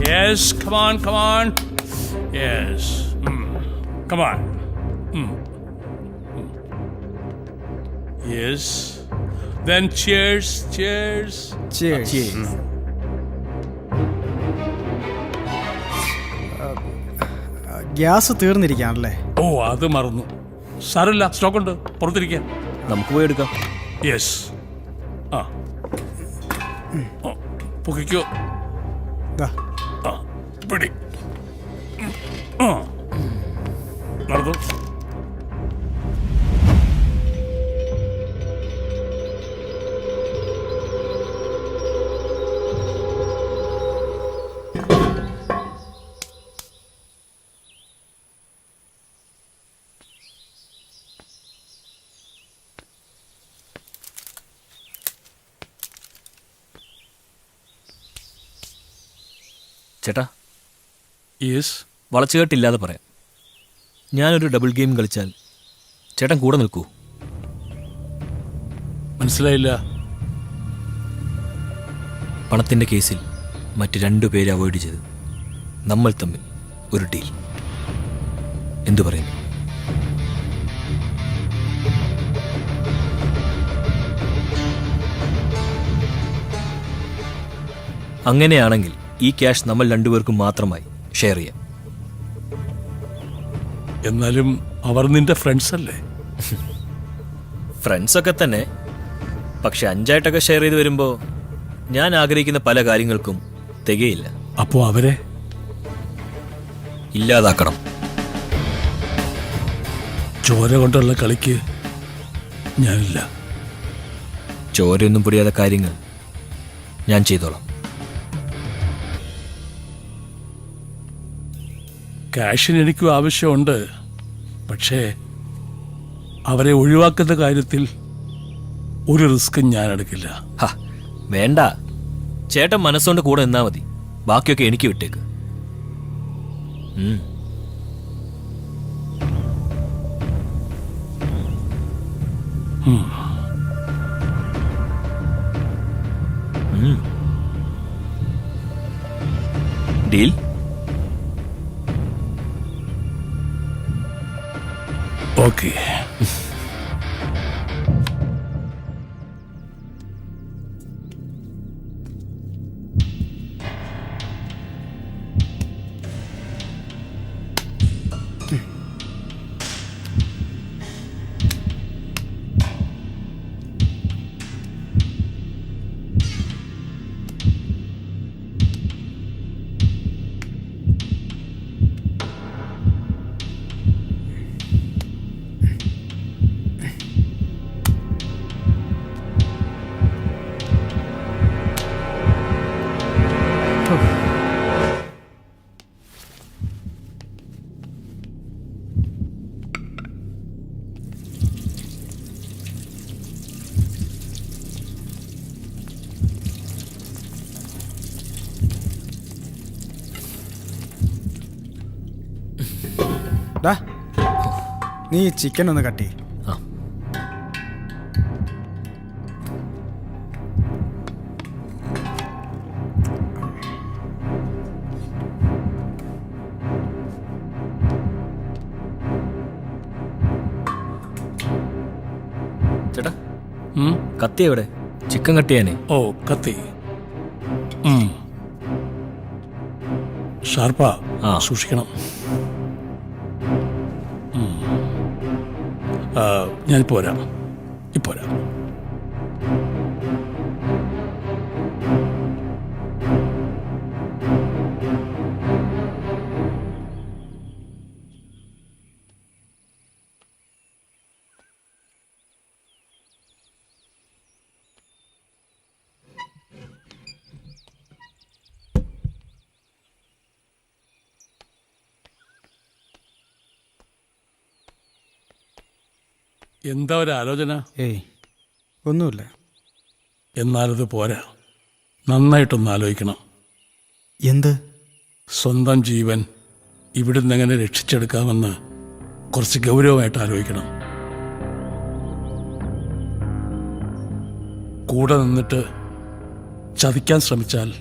Yes, come on. Yes. Come on. Yes. Then cheers. Gas തീർന്നിരിക്കാണല്ലേ? ഓ, അത് മറന്നു. സാരമില്ല, സ്റ്റോക്ക് ഉണ്ട്, പുറത്തിരിക്കാൻ. നമുക്ക് പോയി എടുക്കാം. യെസ്. ആ, പൊക്കിക്കോ. പിടി. നടന്നു. ചേട്ടാ, യെസ്. വളച്ചുകെട്ടില്ലാതെ പറയാം. ഞാനൊരു ഡബിൾ ഗെയിം കളിച്ചാൽ ചേട്ടൻ കൂടെ നിൽക്കൂ? മനസ്സിലായില്ല. പണത്തിൻ്റെ കേസിൽ മറ്റ് 2 പേരെ അവോയ്ഡ് ചെയ്ത് നമ്മൾ തമ്മിൽ ഒരു ഡീൽ. എന്തു പറയുന്നു? അങ്ങനെയാണെങ്കിൽ ഈ ക്യാഷ് നമ്മൾ 2 പേർക്കും മാത്രമായി ഷെയർ ചെയ്യാം. എന്നാലും അവർ നിന്റെ ഫ്രണ്ട്സ് അല്ലേ? ഫ്രണ്ട്സൊക്കെ തന്നെ, പക്ഷെ 5 ഷെയർ ചെയ്ത് വരുമ്പോൾ ഞാൻ ആഗ്രഹിക്കുന്ന പല കാര്യങ്ങൾക്കും തികയില്ല. അപ്പോ അവരെ ഇല്ലാതാക്കണം. ചോര കൊണ്ടുള്ള കളിക്ക് ഞാനില്ല. ചോരയൊന്നും പൊടിയാത്ത കാര്യങ്ങൾ ഞാൻ ചെയ്തോളാം. ക്യാഷിന് എനിക്കും ആവശ്യമുണ്ട്. പക്ഷേ അവരെ ഒഴിവാക്കുന്ന കാര്യത്തിൽ ഒരു റിസ്ക്കും ഞാൻ എടുക്കില്ല. വേണ്ട, ചേട്ടൻ മനസ്സുകൊണ്ട് കൂടെ നിന്നാ മതി. ബാക്കിയൊക്കെ എനിക്ക് വിട്ടേക്ക്. ഡീൽ? ഓക്കെ. ഡാ, നീ ചിക്കൻ ഒന്ന് കട്ട് ചെയ്യ്. ചേട്ടാ, കത്തി എവിടെ? ചിക്കൻ കട്ട് ചെയ്യാനേ. ഓ, കത്തി. ഷാർപ്പാ, സൂക്ഷിക്കണം. ഞാനിപ്പോ വരാം. ഇപ്പോ വരാം. എന്താ ഒരു ആലോചന? ഏയ്, ഒന്നുമില്ല. എന്നാലത് പോരാ. നന്നായിട്ടൊന്ന് ആലോചിക്കണം. എന്ത്? സ്വന്തം ജീവൻ ഇവിടുന്ന് എങ്ങനെ രക്ഷിച്ചെടുക്കാമെന്ന് കുറച്ച് ഗൗരവമായിട്ട് ആലോചിക്കണം. കൂടെ നിന്നിട്ട് ചതിക്കാൻ ശ്രമിച്ചാൽ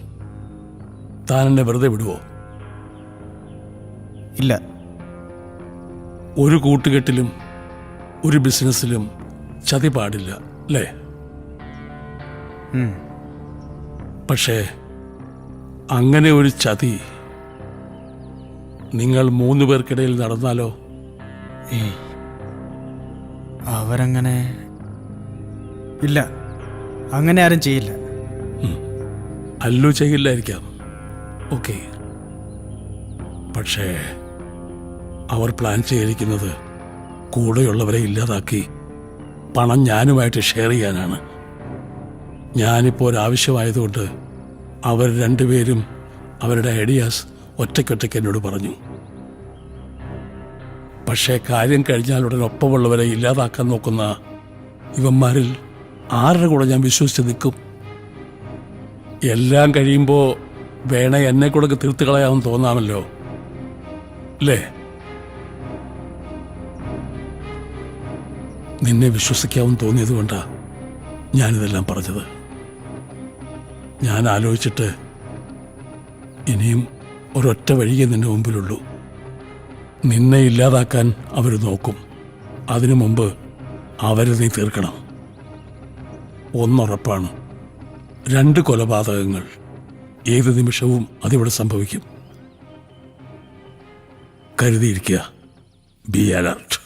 താൻ എന്നെ വെറുതെ വിടുവോ? ഇല്ല. ഒരു കൂട്ടുകെട്ടിലും ഒരു ബിസിനസ്സിലും ചതി പാടില്ല, അല്ലേ? പക്ഷേ അങ്ങനെ ഒരു ചതി നിങ്ങൾ 3 പേർക്കിടയിൽ നടന്നാലോ? അവരങ്ങനെ ഇല്ല, അങ്ങനെ ആരും ചെയ്യില്ല. അല്ലു ചെയ്യില്ലായിരിക്കാം. ഓക്കെ. പക്ഷേ അവർ പ്ലാൻ ചെയ്തിരിക്കുന്നത് കൂടെയുള്ളവരെ ഇല്ലാതാക്കി പണം ഞാനുമായിട്ട് ഷെയർ ചെയ്യാനാണ്. ഞാനിപ്പോൾ ഒരാവശ്യമായതുകൊണ്ട് അവർ 2 പേരും അവരുടെ ഐഡിയാസ് ഒറ്റയ്ക്കൊറ്റയ്ക്ക് എന്നോട് പറഞ്ഞു. പക്ഷേ കാര്യം കഴിഞ്ഞാൽ ഉടൻ ഒപ്പമുള്ളവരെ ഇല്ലാതാക്കാൻ നോക്കുന്ന ഇവന്മാരിൽ ആരുടെ കൂടെ ഞാൻ വിശ്വസിച്ച് നിൽക്കും? എല്ലാം കഴിയുമ്പോൾ വേണേ എന്നെ കൂടെ തീർത്ത് കളയാമെന്ന് തോന്നാമല്ലോ, അല്ലേ? നിന്നെ വിശ്വസിക്കാമെന്ന് തോന്നിയത് കൊണ്ടാണ് ഞാനിതെല്ലാം പറഞ്ഞത്. ഞാൻ ആലോചിച്ചിട്ട് ഇനിയും ഒരൊറ്റ വഴിയേ നിന്റെ മുമ്പിലുള്ളൂ. നിന്നെ ഇല്ലാതാക്കാൻ അവർ നോക്കും. അതിനു മുമ്പ് അവരെ നീ തീർക്കണം. ഒന്നുറപ്പാണ്, 2 കൊലപാതകങ്ങൾ ഏത് നിമിഷവും അതിവിടെ സംഭവിക്കും. കരുതിയിരിക്കുക. Be alert.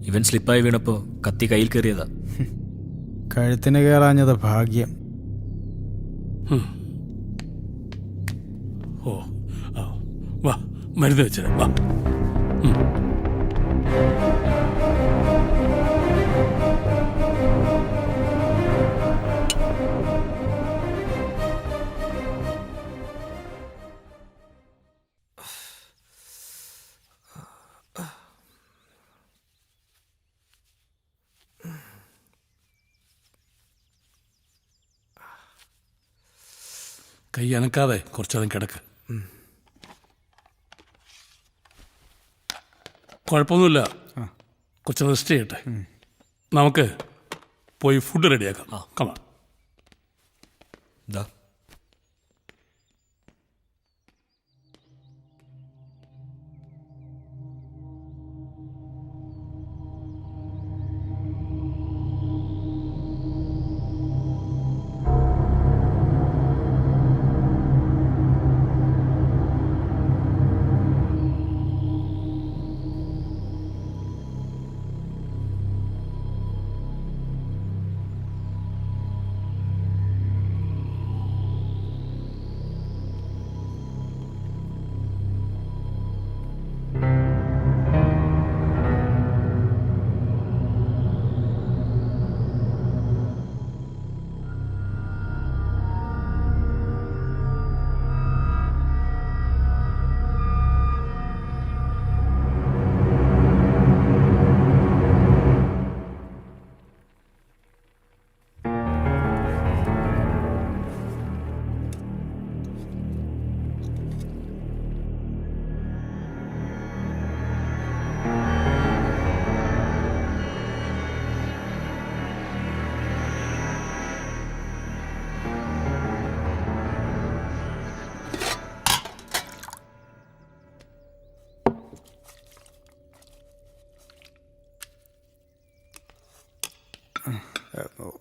ഇവൻ സ്ലിപ്പായി വീണപ്പോൾ കത്തി കയ്യിൽ കയറിയതാ. കഴുത്തിന് കയറാഞ്ഞത് ഭാഗ്യം. ഓ ആ, വാ മരുന്ന് വെച്ചത് വാ. കൈ അനക്കാതെ കുറച്ചേരം കിടക്ക്. കുഴപ്പമൊന്നുമില്ല, കുറച്ച് റെസ്റ്റ് ചെയ്യട്ടെ. നമുക്ക് പോയി ഫുഡ് റെഡിയാക്കാം. കമാ. ദാ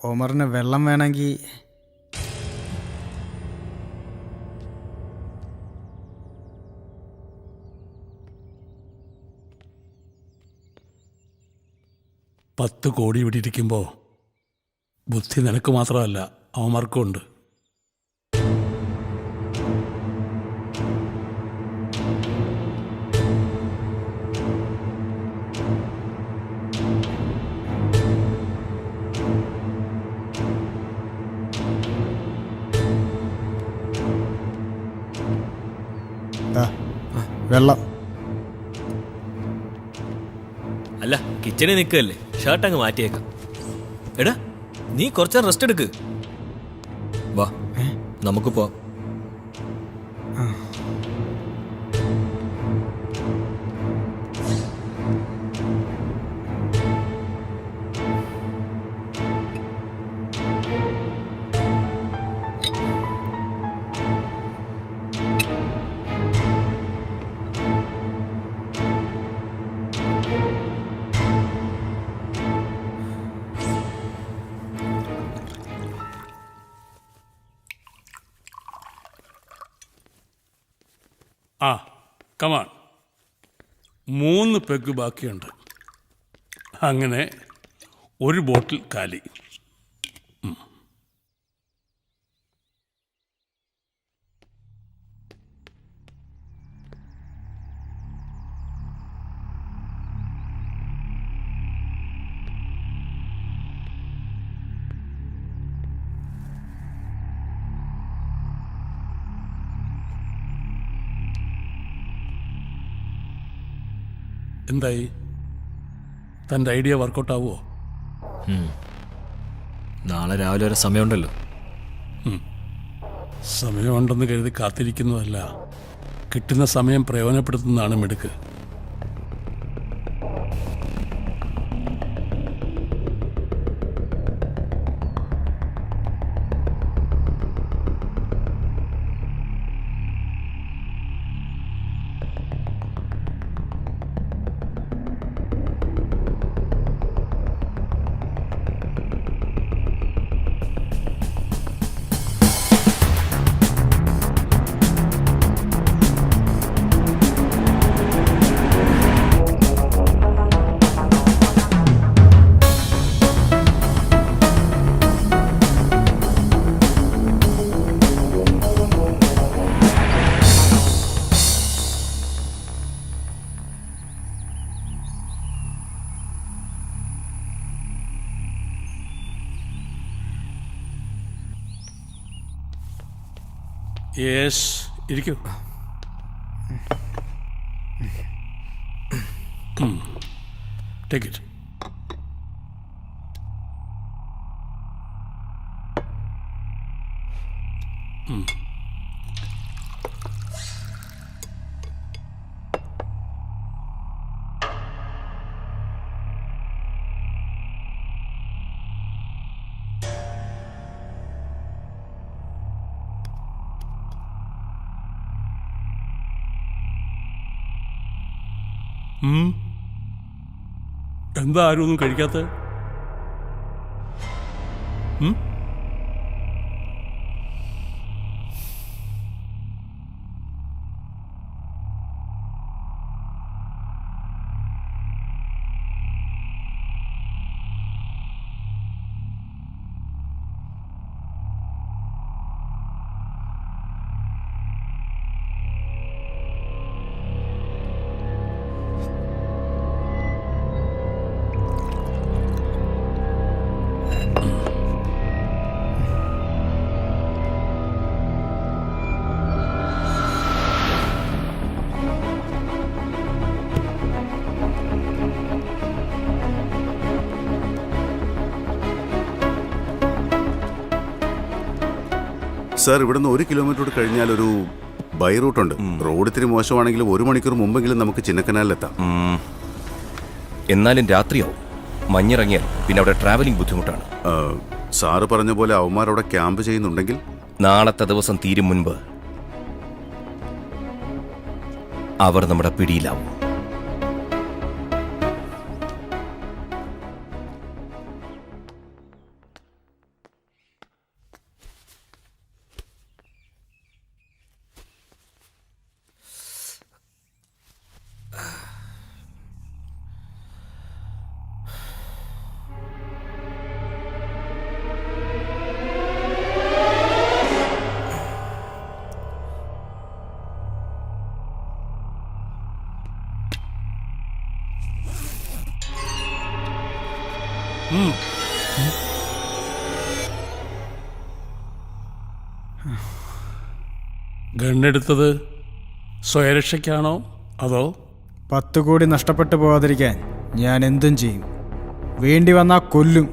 ഒമറിന് വെള്ളം വേണമെങ്കിൽ $10 കോടി ഇവിടെ ഇരിക്കുമ്പോൾ ബുദ്ധി നിനക്ക് മാത്രമല്ല അവന്മാർക്കും ഉണ്ട്. വെള്ളം. അല്ല, കിച്ചണിൽ നിൽക്കല്ലേ, ഷർട്ട് അങ്ങ് മാറ്റിയേക്കാം. എടാ, നീ കുറച്ച് റെസ്റ്റ് എടുക്ക്. വാ, നമുക്ക് പോവാം. ആ കമാൺ. 3 പെഗ് ബാക്കിയുണ്ട്. അങ്ങനെ ഒരു ബോട്ടിൽ കാലി. എന്തായി? തൻ്റെ ഐഡിയ വർക്കൗട്ട് ആവുമോ? നാളെ രാവിലെ വരെ സമയമുണ്ടല്ലോ. സമയമുണ്ടെന്ന് കരുതി കാത്തിരിക്കുന്നതല്ല, കിട്ടുന്ന സമയം പ്രയോജനപ്പെടുത്തുന്നതാണ് മിടുക്ക്. യെസ്, ഇരിക്കൂ. Take it. എന്താ ആരും ഒന്നും കഴിക്കാത്ത? സാർ, ഇവിടുന്ന് 1 കിലോമീറ്റർ കഴിഞ്ഞാൽ ഒരു ബൈ റൂട്ടുണ്ട്. റോഡ് ഇത്തിരി മോശമാണെങ്കിലും 1 മണിക്കൂർ മുമ്പെങ്കിലും നമുക്ക് ചിന്നക്കനാലിലെത്താം. എന്നാലും രാത്രിയാവും. മഞ്ഞിറങ്ങിയാൽ പിന്നെ അവിടെ ട്രാവലിംഗ് ബുദ്ധിമുട്ടാണ്. സാറ് പറഞ്ഞ പോലെ അവന്മാരവിടെ ക്യാമ്പ് ചെയ്യുന്നുണ്ടെങ്കിൽ നാളത്തെ ദിവസം തീരും മുൻപ് അവർ നമ്മുടെ പിടിയിലാവും. ഗണ്ണെടുത്തത് സ്വയരക്ഷയ്ക്കാണോ അതോ? 10 കോടി നഷ്ടപ്പെട്ടു പോകാതിരിക്കാൻ ഞാൻ എന്തും ചെയ്യും. വേണ്ടി വന്നാൽ കൊല്ലും,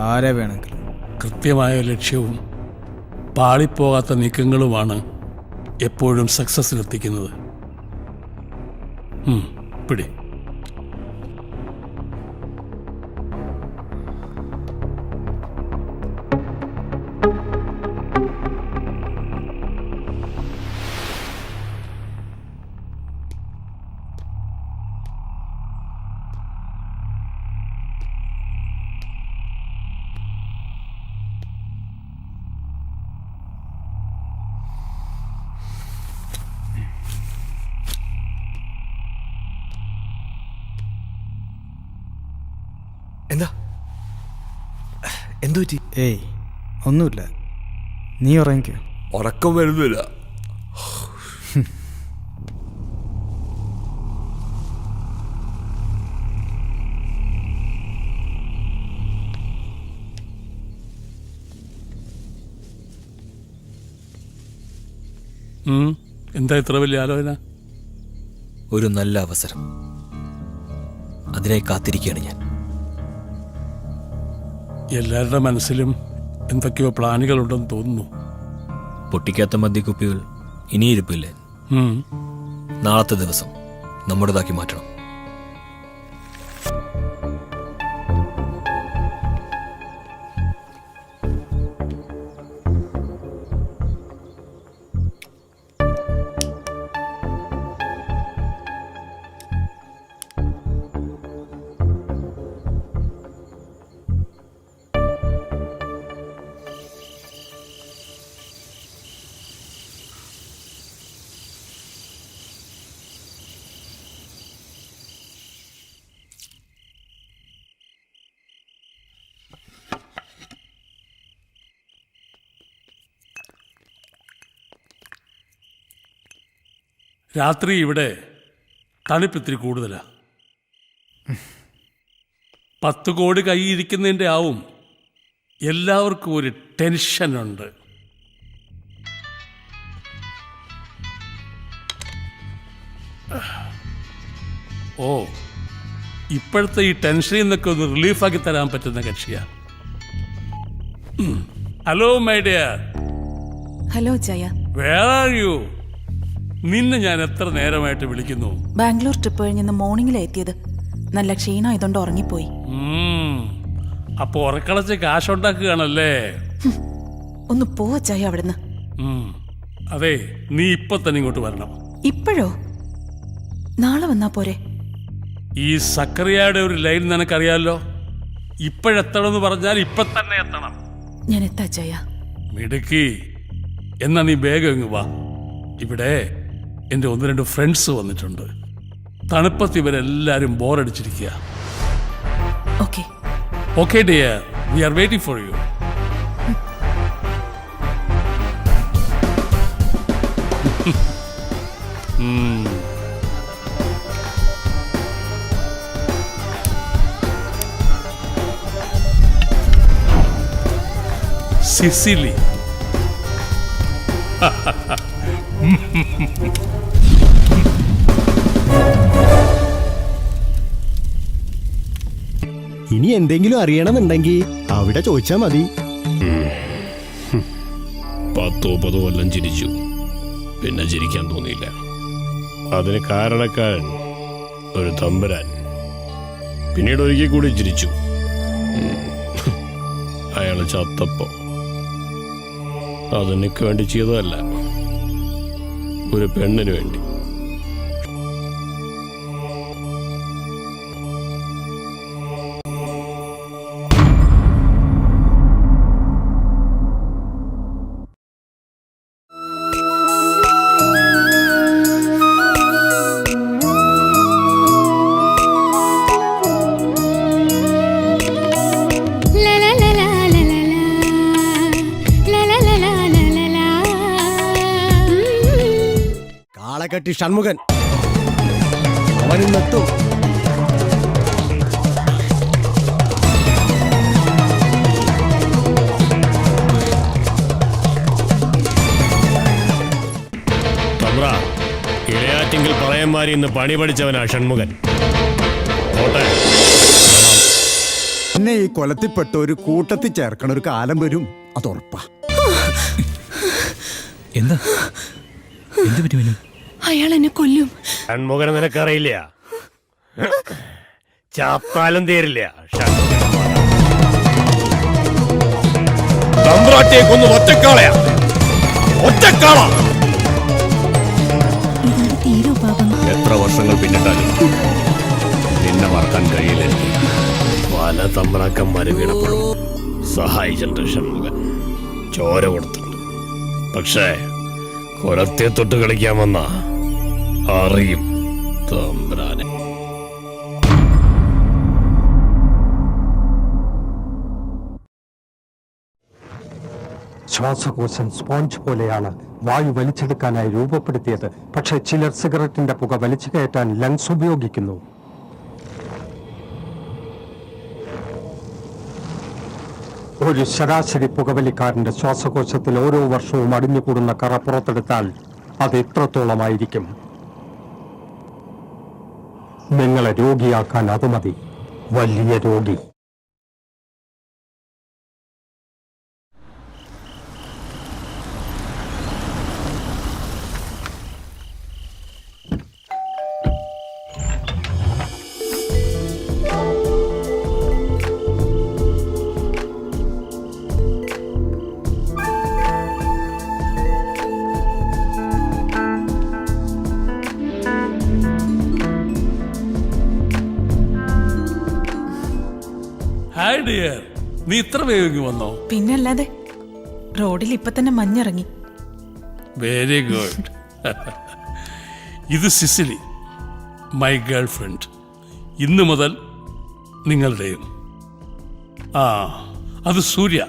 ആരെ വേണമെങ്കിലും. കൃത്യമായ ലക്ഷ്യവും പാളിപ്പോകാത്ത നീക്കങ്ങളുമാണ് എപ്പോഴും സക്സസ്സിലെത്തിക്കുന്നത്. പിടി. എന്താ എന്തു പറ്റി? ഏയ് ഒന്നുമില്ല, നീ ഉറങ്ങിക്കോ. ഉറക്കം വരുന്നില്ല. എന്താ ഇത്ര വലിയ ആലോചന? ഒരു നല്ല അവസരം, അതിനായി കാത്തിരിക്കുകയാണ് ഞാൻ. എല്ലാവരുടെ മനസ്സിലും എന്തൊക്കെയോ പ്ലാനുകളുണ്ടെന്ന് തോന്നുന്നു. പൊട്ടിക്കാത്ത മദ്യക്കുപ്പികൾ ഇനിയിരിപ്പില്ലേ? നാളത്തെ ദിവസം നമ്മുടേതാക്കി മാറ്റണം. രാത്രി ഇവിടെ തണുപ്പിത്തിരി കൂടുതലാ. 10 കോടി കൈയിരിക്കുന്നതിൻ്റെ ആവും. എല്ലാവർക്കും ഒരു ടെൻഷനുണ്ട്. ഓ, ഇപ്പോഴത്തെ ഈ ടെൻഷനിൽ നിന്നൊക്കെ ഒന്ന് റിലീഫാക്കി തരാൻ പറ്റുന്ന കക്ഷിയാ. Hello my dear. Hello Jaya. Where are you? നിന്നെ ഞാൻ എത്ര നേരമായിട്ട് വിളിക്കുന്നു. ബാംഗ്ലൂർ ട്രിപ്പ് കഴിഞ്ഞ് മോർണിംഗിലാണ് എത്തിയത്. നല്ല ക്ഷീണം ഇതുകൊണ്ട് ഉറങ്ങിപ്പോയി. അപ്പൊ ഉറക്കളച്ച് കാശുണ്ടാക്കുകയാണല്ലേ? ഒന്ന് പോ ജയ അവിടുന്ന്. അതെ, നീ ഇപ്പൊ തന്നെ ഇങ്ങോട്ട് വരണം. ഇപ്പോഴോ? നാളെ വന്നാ പോരെ? ഈ സക്കറിയയുടെ ഒരു ലൈൻ നിനക്കറിയാലോ. ഇപ്പോഴെത്തണമെന്ന് പറഞ്ഞാൽ ഇപ്പൊ തന്നെ എത്തണം. ഞാൻ എത്താ ജയ. മിടുക്കി. എന്നാ നീ വേഗം ഇങ്ങ് വാ. ഇവിടെ എൻ്റെ 1-2 ഫ്രണ്ട്സ് വന്നിട്ടുണ്ട്. തണുപ്പത്ത് ഇവരെല്ലാരും ബോറടിച്ചിരിക്കുക. Okay okay dear, we are waiting for you. Cicily. ഇനി എന്തെങ്കിലും അറിയണമെന്നുണ്ടെങ്കിൽ അവിടെ ചോദിച്ചാ മതി. 10-30 കൊല്ലം ചിരിച്ചു, പിന്നെ ചിരിക്കാൻ തോന്നിയില്ല. അതിന് കാരണക്കാരൻ ഒരു തമ്പുരാൻ. പിന്നീട് ഒരിക്കൽ കൂടി ചിരിച്ചു. അയാള് ചത്തപ്പോ. അതെനിക്ക് വേണ്ടി ചെയ്തതല്ല, ഒരു പെണ്ണിന് വേണ്ടി. കാളകെട്ടി ഷൺമുഖൻ അവനിന്നെത്തും. തമ്പ്ര, ഇളയാറ്റിങ്കിൽ പറയന്മാരി ഇന്ന് പണി പഠിച്ചവനാ ഷൺമുഖൻ. കോട്ടെ, എന്നെ ഈ കൊലത്തിൽപ്പെട്ട ഒരു കൂട്ടത്തിൽ ചേർക്കണ ഒരു കാലം വരും, അതുറപ്പാ. എന്താ എന്ത് പറ്റും? അയാൾ എന്നെ കൊല്ലും. ഷൺമുഖനെ നിനക്കറിയില്ല, ചാത്താലും തീരില്ല. തമ്പ്രാട്ടിയെ കൊന്നു ഒറ്റക്കാളയാ, ഒറ്റക്കാള. തീരോ പാപം? എത്ര വർഷങ്ങൾ പിന്നിട്ടാലും നിന്നെ മറക്കാൻ കഴിയില്ല. പല തമ്പ്രാക്കന്മാര് വീണപ്പോഴും സഹായിച്ചിട്ടുണ്ട് ഷൺമുഖൻ, ചോര കൊടുത്തിട്ടുണ്ട്. പക്ഷേ കൊലത്തെ തൊട്ട് കളിക്കാൻ വന്ന അറിയും തമ്പ്രാനെ. ശ്വാസകോശം സ്പോഞ്ച് പോലെയാണ് വായു വലിച്ചെടുക്കാനായി രൂപപ്പെടുത്തിയത്. പക്ഷെ ചിലർ സിഗരറ്റിന്റെ പുക വലിച്ചു കയറ്റാൻ ലങ്സ് ഉപയോഗിക്കുന്നു. ഒരു ശരാശരി പുകവലിക്കാരന്റെ ശ്വാസകോശത്തിൽ ഓരോ വർഷവും അടിഞ്ഞുകൂടുന്ന കറ പുറത്തെടുത്താൽ അത് എത്രത്തോളമായിരിക്കും? നിങ്ങളെ രോഗിയാക്കാൻ അത് മതി, വലിയ രോഗി. ഹായ് ഡിയർ, നീ ഇത്ര വേഗം വന്നോ? പിന്നല്ലാതെ, റോഡിൽ ഇപ്പൊ തന്നെ മഞ്ഞിറങ്ങി. Very good. ഇത് സിസിലി, മൈ ഗേൾ ഫ്രണ്ട്. ഇന്നു മുതൽ നിങ്ങളുടെയും. ആ, അത് സൂര്യ.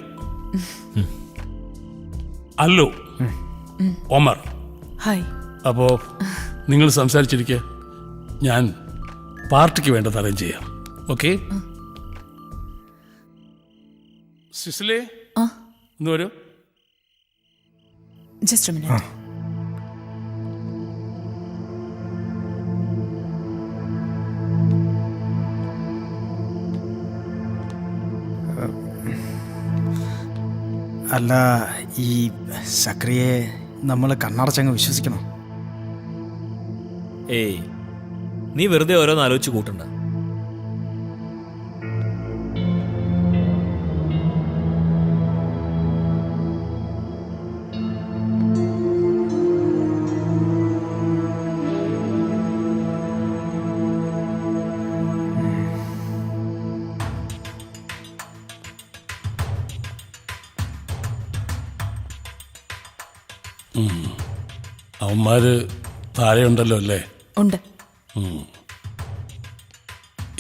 അല്ലോ, ഒമർ. ഹായ്. അപ്പോ നിങ്ങൾ സംസാരിച്ചിരിക്കെ, ഞാൻ പാർട്ടിക്ക് വേണ്ടത് അറേഞ്ച് ചെയ്യാം. ഓക്കെ? സിസിലി, ഒന്ന് വരൂ. Just A minute. അല്ല, ഈ സക്രിയെ നമ്മൾ കണ്ണടച്ചങ്ങ് വിശ്വസിക്കണോ? ഏയ്, നീ വെറുതെ ഓരോന്ന് ആലോചിച്ച് കൂട്ടണ്ട. അവന്മാര് താഴെയുണ്ടല്ലോ അല്ലേ? ഉണ്ട്.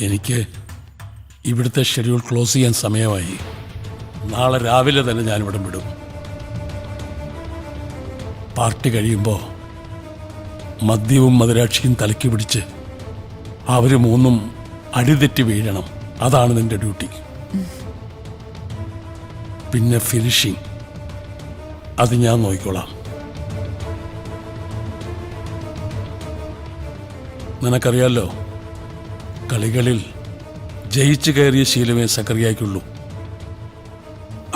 എനിക്ക് ഇവിടുത്തെ ഷെഡ്യൂൾ ക്ലോസ് ചെയ്യാൻ സമയമായി. നാളെ രാവിലെ തന്നെ ഞാനിവിടെ വിടും. പാർട്ടി കഴിയുമ്പോൾ മദ്യവും മദിരാക്ഷിയും തലയ്ക്ക് പിടിച്ച് അവർ മൂന്നും അടിതെറ്റി വീഴണം. അതാണ് നിന്റെ ഡ്യൂട്ടി. പിന്നെ ഫിനിഷിങ് അത് ഞാൻ നോക്കിക്കോളാം. നിനക്കറിയാലോ, കളികളിൽ ജയിച്ചു കയറിയ ശീലമേ സക്കറിയായ്ക്കുള്ളൂ.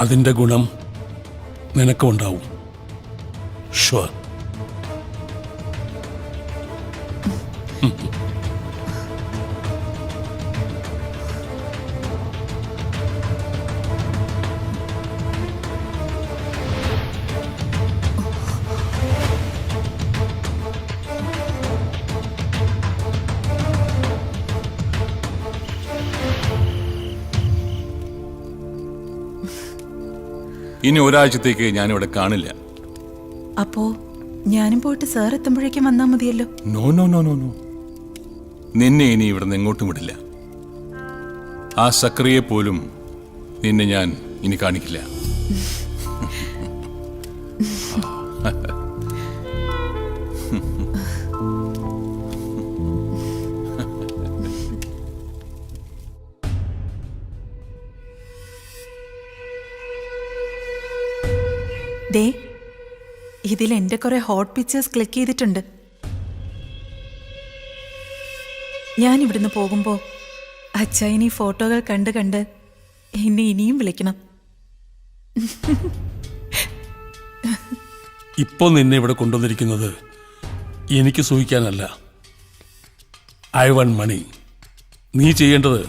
അതിൻ്റെ ഗുണം നിനക്കും ഉണ്ടാവും. ഷുവർ. ഇനി ഒരാഴ്ചത്തേക്ക് ഞാനിവിടെ കാണില്ല. അപ്പോ ഞാനും പോയിട്ട് സാർ എത്തുമ്പോഴേക്കും വന്നാൽ മതിയല്ലോ. No no no no no, നിന്നെ ഇനി ഇവിടുന്ന് എങ്ങോട്ടും വിടില്ല. ആ സക്രിയെ പോലും നിന്നെ ഞാൻ ഇനി കാണിക്കില്ല. ദേ, ഇതിൽ എൻ്റെ കുറെ ഹോട്ട് പിക്ചേഴ്സ് ക്ലിക്ക് ചെയ്തിട്ടുണ്ട്. ഞാൻ ഇവിടുന്ന് പോകുമ്പോൾ അച്ചായനീ ഫോട്ടോകൾ കണ്ട് കണ്ട് എന്നെ ഇനിയും വിളിക്കണം. ഇപ്പോൾ നിന്നെ ഇവിടെ കൊണ്ടുവന്നിരിക്കുന്നത് എനിക്ക് സൂഹിക്കാനല്ല. ഐ വാണ്ട് മണി. നീ ചെയ്യേണ്ടത്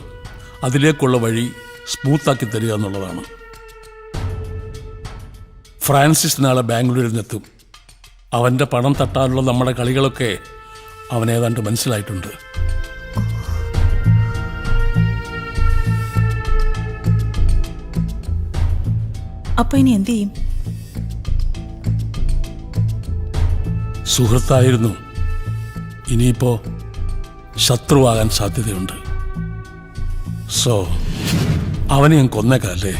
അതിലേക്കുള്ള വഴി സ്മൂത്താക്കി തരിക എന്നുള്ളതാണ്. ഫ്രാൻസിസ് നാളെ ബാംഗ്ലൂരിൽ നിന്നെത്തും. അവൻ്റെ പണം തട്ടാനുള്ള നമ്മുടെ കളികളൊക്കെ അവനേതാണ്ട് മനസ്സിലായിട്ടുണ്ട്. അപ്പൊ ഇനി എന്ത് ചെയ്യും? സുഹൃത്തായിരുന്നു, ഇനിയിപ്പോ ശത്രുവാകാൻ സാധ്യതയുണ്ട്. സോ അവനെ ഞാൻ കൊന്നേക്കല്ലേ?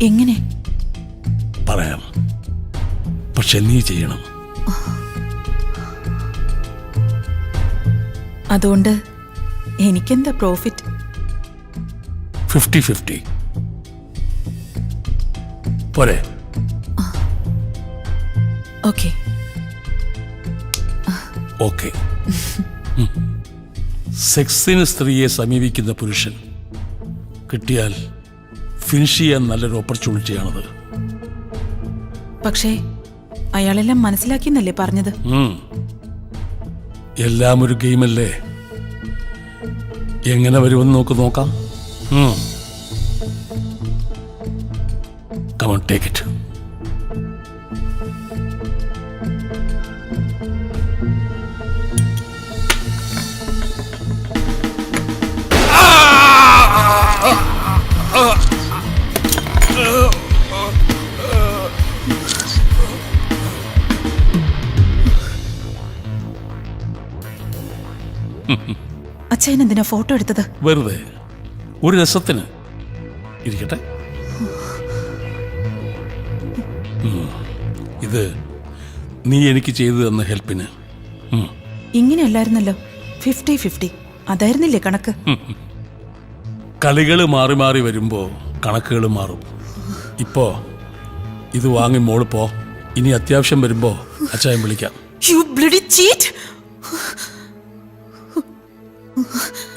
എങ്ങനെ പറയാം, പക്ഷെ നീ ചെയ്യണം. അതുകൊണ്ട് എനിക്കെന്താ പ്രോഫിറ്റ്? 50-50 പോരെ? ഓക്കെ. ഓക്കെ. സെക്സിന് സ്ത്രീയെ സമീപിക്കുന്ന പുരുഷൻ കിട്ടിയാൽ ഫിനിഷ് ചെയ്യാൻ നല്ലൊരു ഓപ്പർച്യൂണിറ്റിയാണത്. പക്ഷേ അയാളെല്ലാം മനസ്സിലാക്കിയെന്നല്ലേ പറഞ്ഞത്? എല്ലാം ഒരു ഗെയിമല്ലേ? എങ്ങനെ വരുമെന്ന് നോക്കാം. Come on, take it. അച്ഛൻ എന്തിനാ ഫോട്ടോ എടുത്തത്? വെറുതെ ഒരു രസത്തിന്. ഇരിക്കട്ടെ. ഇത് നീ എനിക്ക് ചെയ്തു തന്ന ഹെൽപ്പിന്. ഇങ്ങനെയല്ലായിരുന്നല്ലോ, 50-50 അതായിരുന്നില്ലേ കണക്ക്? കളികൾ മാറി മാറി വരുമ്പോ കണക്കുകൾ മാറും. ഇപ്പോ ഇത് വാങ്ങി മോള് പോ. ഇനി അത്യാവശ്യം വരുമ്പോ അച്ചായൻ വിളിക്കാം. You bloody cheat!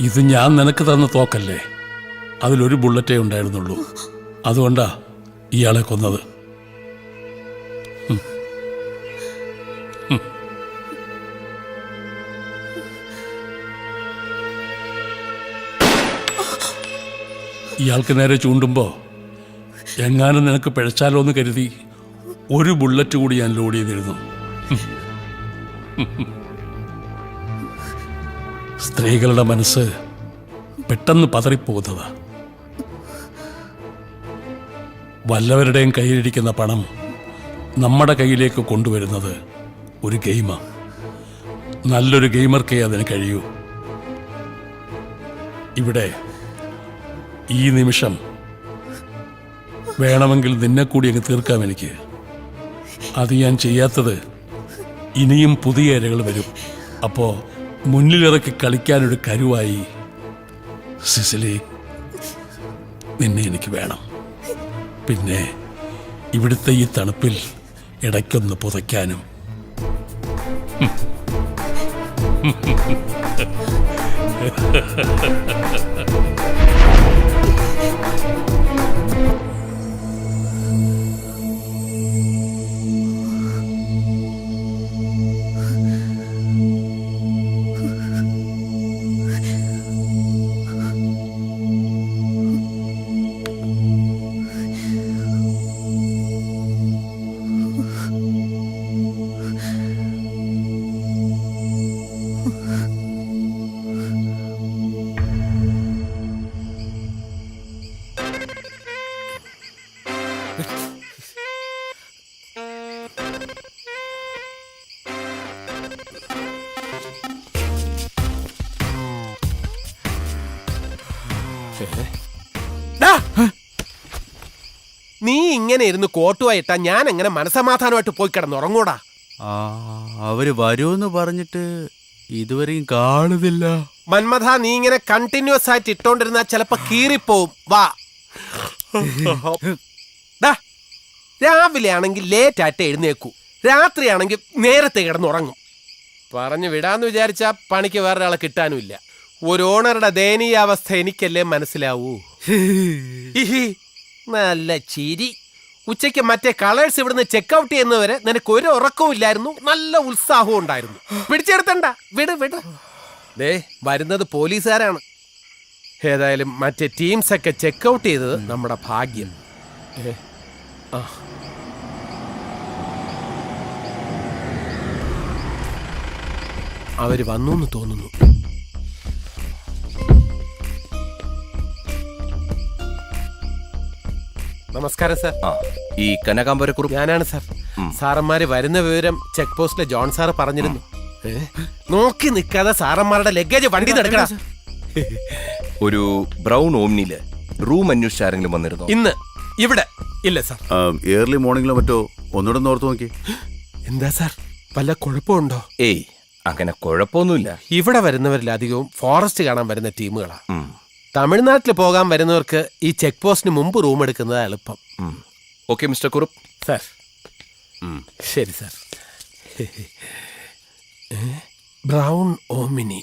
ഇത് ഞാൻ നിനക്ക് തന്ന തോക്കല്ലേ, അതിലൊരു ബുള്ളറ്റേ ഉണ്ടായിരുന്നുള്ളൂ. അതുകൊണ്ടാ ഇയാളെ കൊന്നത്. ഇയാൾക്ക് നേരെ ചൂണ്ടുമ്പോ എങ്ങാനും നിനക്ക് പിഴച്ചാലോ എന്ന് കരുതി ഒരു ബുള്ളറ്റ് കൂടി ഞാൻ ലോഡ് ചെയ്തിരുന്നു. സ്ത്രീകളുടെ മനസ്സ് പെട്ടെന്ന് പതറിപ്പോകുന്നതാ. വല്ലവരുടെയും കയ്യിലിരിക്കുന്ന പണം നമ്മുടെ കയ്യിലേക്ക് കൊണ്ടുവരുന്നത് ഒരു ഗെയിമാണ്. നല്ലൊരു ഗെയിമർക്കേ അതിന് കഴിയൂ. ഇവിടെ ഈ നിമിഷം വേണമെങ്കിൽ നിന്നെ കൂടി അങ്ങ് തീർക്കാം എനിക്ക്. അത് ഞാൻ ചെയ്യാത്തത് ഇനിയും പുതിയ ഇരകൾ വരും. അപ്പോ മുന്നിലിറക്കി കളിക്കാനൊരു കരുവായി സിസിലി നിന്നെ എനിക്ക് വേണം. പിന്നെ ഇവിടുത്തെ ഈ തണുപ്പിൽ ഇടയ്ക്കൊന്ന് പുതയ്ക്കാനും. നീ ഇങ്ങനെ ഇരുന്ന് കോട്ടുവായിട്ടാ ഞാൻ എങ്ങനെ മനസമാധാനമായിട്ട് പോയി കിടന്നുറങ്ങൂടാ? അവര് വരുമെന്ന് പറഞ്ഞിട്ട് ഇതുവരെയും കാണുന്നില്ല. മന്മഥ, നീ ഇങ്ങനെ കണ്ടിന്യൂസ് ആയിട്ട് ഇട്ടോണ്ടിരുന്നാ ചിലപ്പോ കീറിപ്പോവും. വാ. രാവിലെ ആണെങ്കിൽ ലേറ്റ് ആയിട്ട് എഴുന്നേക്കൂ, രാത്രിയാണെങ്കിൽ നേരത്തെ കിടന്നുറങ്ങും. പറഞ്ഞു വിടാന്ന് വിചാരിച്ചാ പണിക്ക് വേറൊരാളെ കിട്ടാനുമില്ല. ഒരു ഓണറുടെ ദയനീയാവസ്ഥ എനിക്കല്ലേ മനസ്സിലാവൂ. നല്ല ചിരി. ഉച്ചയ്ക്ക് മറ്റേ കളേഴ്സ് ഇവിടുന്ന് ചെക്കൗട്ട് ചെയ്യുന്നവരെ നിനക്ക് ഒരു ഉറക്കവും ഇല്ലായിരുന്നു, നല്ല ഉത്സാഹവും ഉണ്ടായിരുന്നു. പിടിച്ചെടുത്തണ്ട, വിട് വിട്. ദേ വരുന്നത് പോലീസുകാരാണ്. ഏതായാലും മറ്റേ ടീംസ് ഒക്കെ ചെക്കൗട്ട് ചെയ്തത് നമ്മുടെ ഭാഗ്യം. അവര് വന്നു എന്ന് തോന്നുന്നു. നമസ്കാരം സാർ. ഈ കനകാംബരക്കുറിപ്പ് ഞാനാണ് സാർ. സാറന്മാര് വരുന്ന വിവരം ചെക്ക് പോസ്റ്റിലെ ജോൺ സാർ പറഞ്ഞിരുന്നു. നോക്കി നിൽക്കാതെ സാറന്മാരുടെ ലഗേജ് വണ്ടി നടക്കണ. ഒരു ബ്രൗൺ ഓമ്നിയില് റൂം അന്വേഷിച്ച് ആരെങ്കിലും വന്നിരുന്നോ? ഇന്ന് ഇവിടെ ഇല്ല സാർ. ഏർലി മോർണിംഗിലോ മറ്റോ ഒന്നുകൂടെ ഓർത്ത് നോക്കി. എന്താ സാർ, വല്ല കുഴപ്പമുണ്ടോ? ഏയ്, അങ്ങനെ കുഴപ്പമൊന്നുമില്ല. ഇവിടെ വരുന്നവരിലധികവും ഫോറസ്റ്റ് കാണാൻ വരുന്ന ടീമുകളാ. തമിഴ്നാട്ടിൽ പോകാൻ വരുന്നവർക്ക് ഈ ചെക്ക് പോസ്റ്റിന് മുമ്പ് റൂം എടുക്കുന്നത് എളുപ്പം. Okay mister Kurup. സാർ ശരി സാർ. ബ്രൗൺ ഓമിനി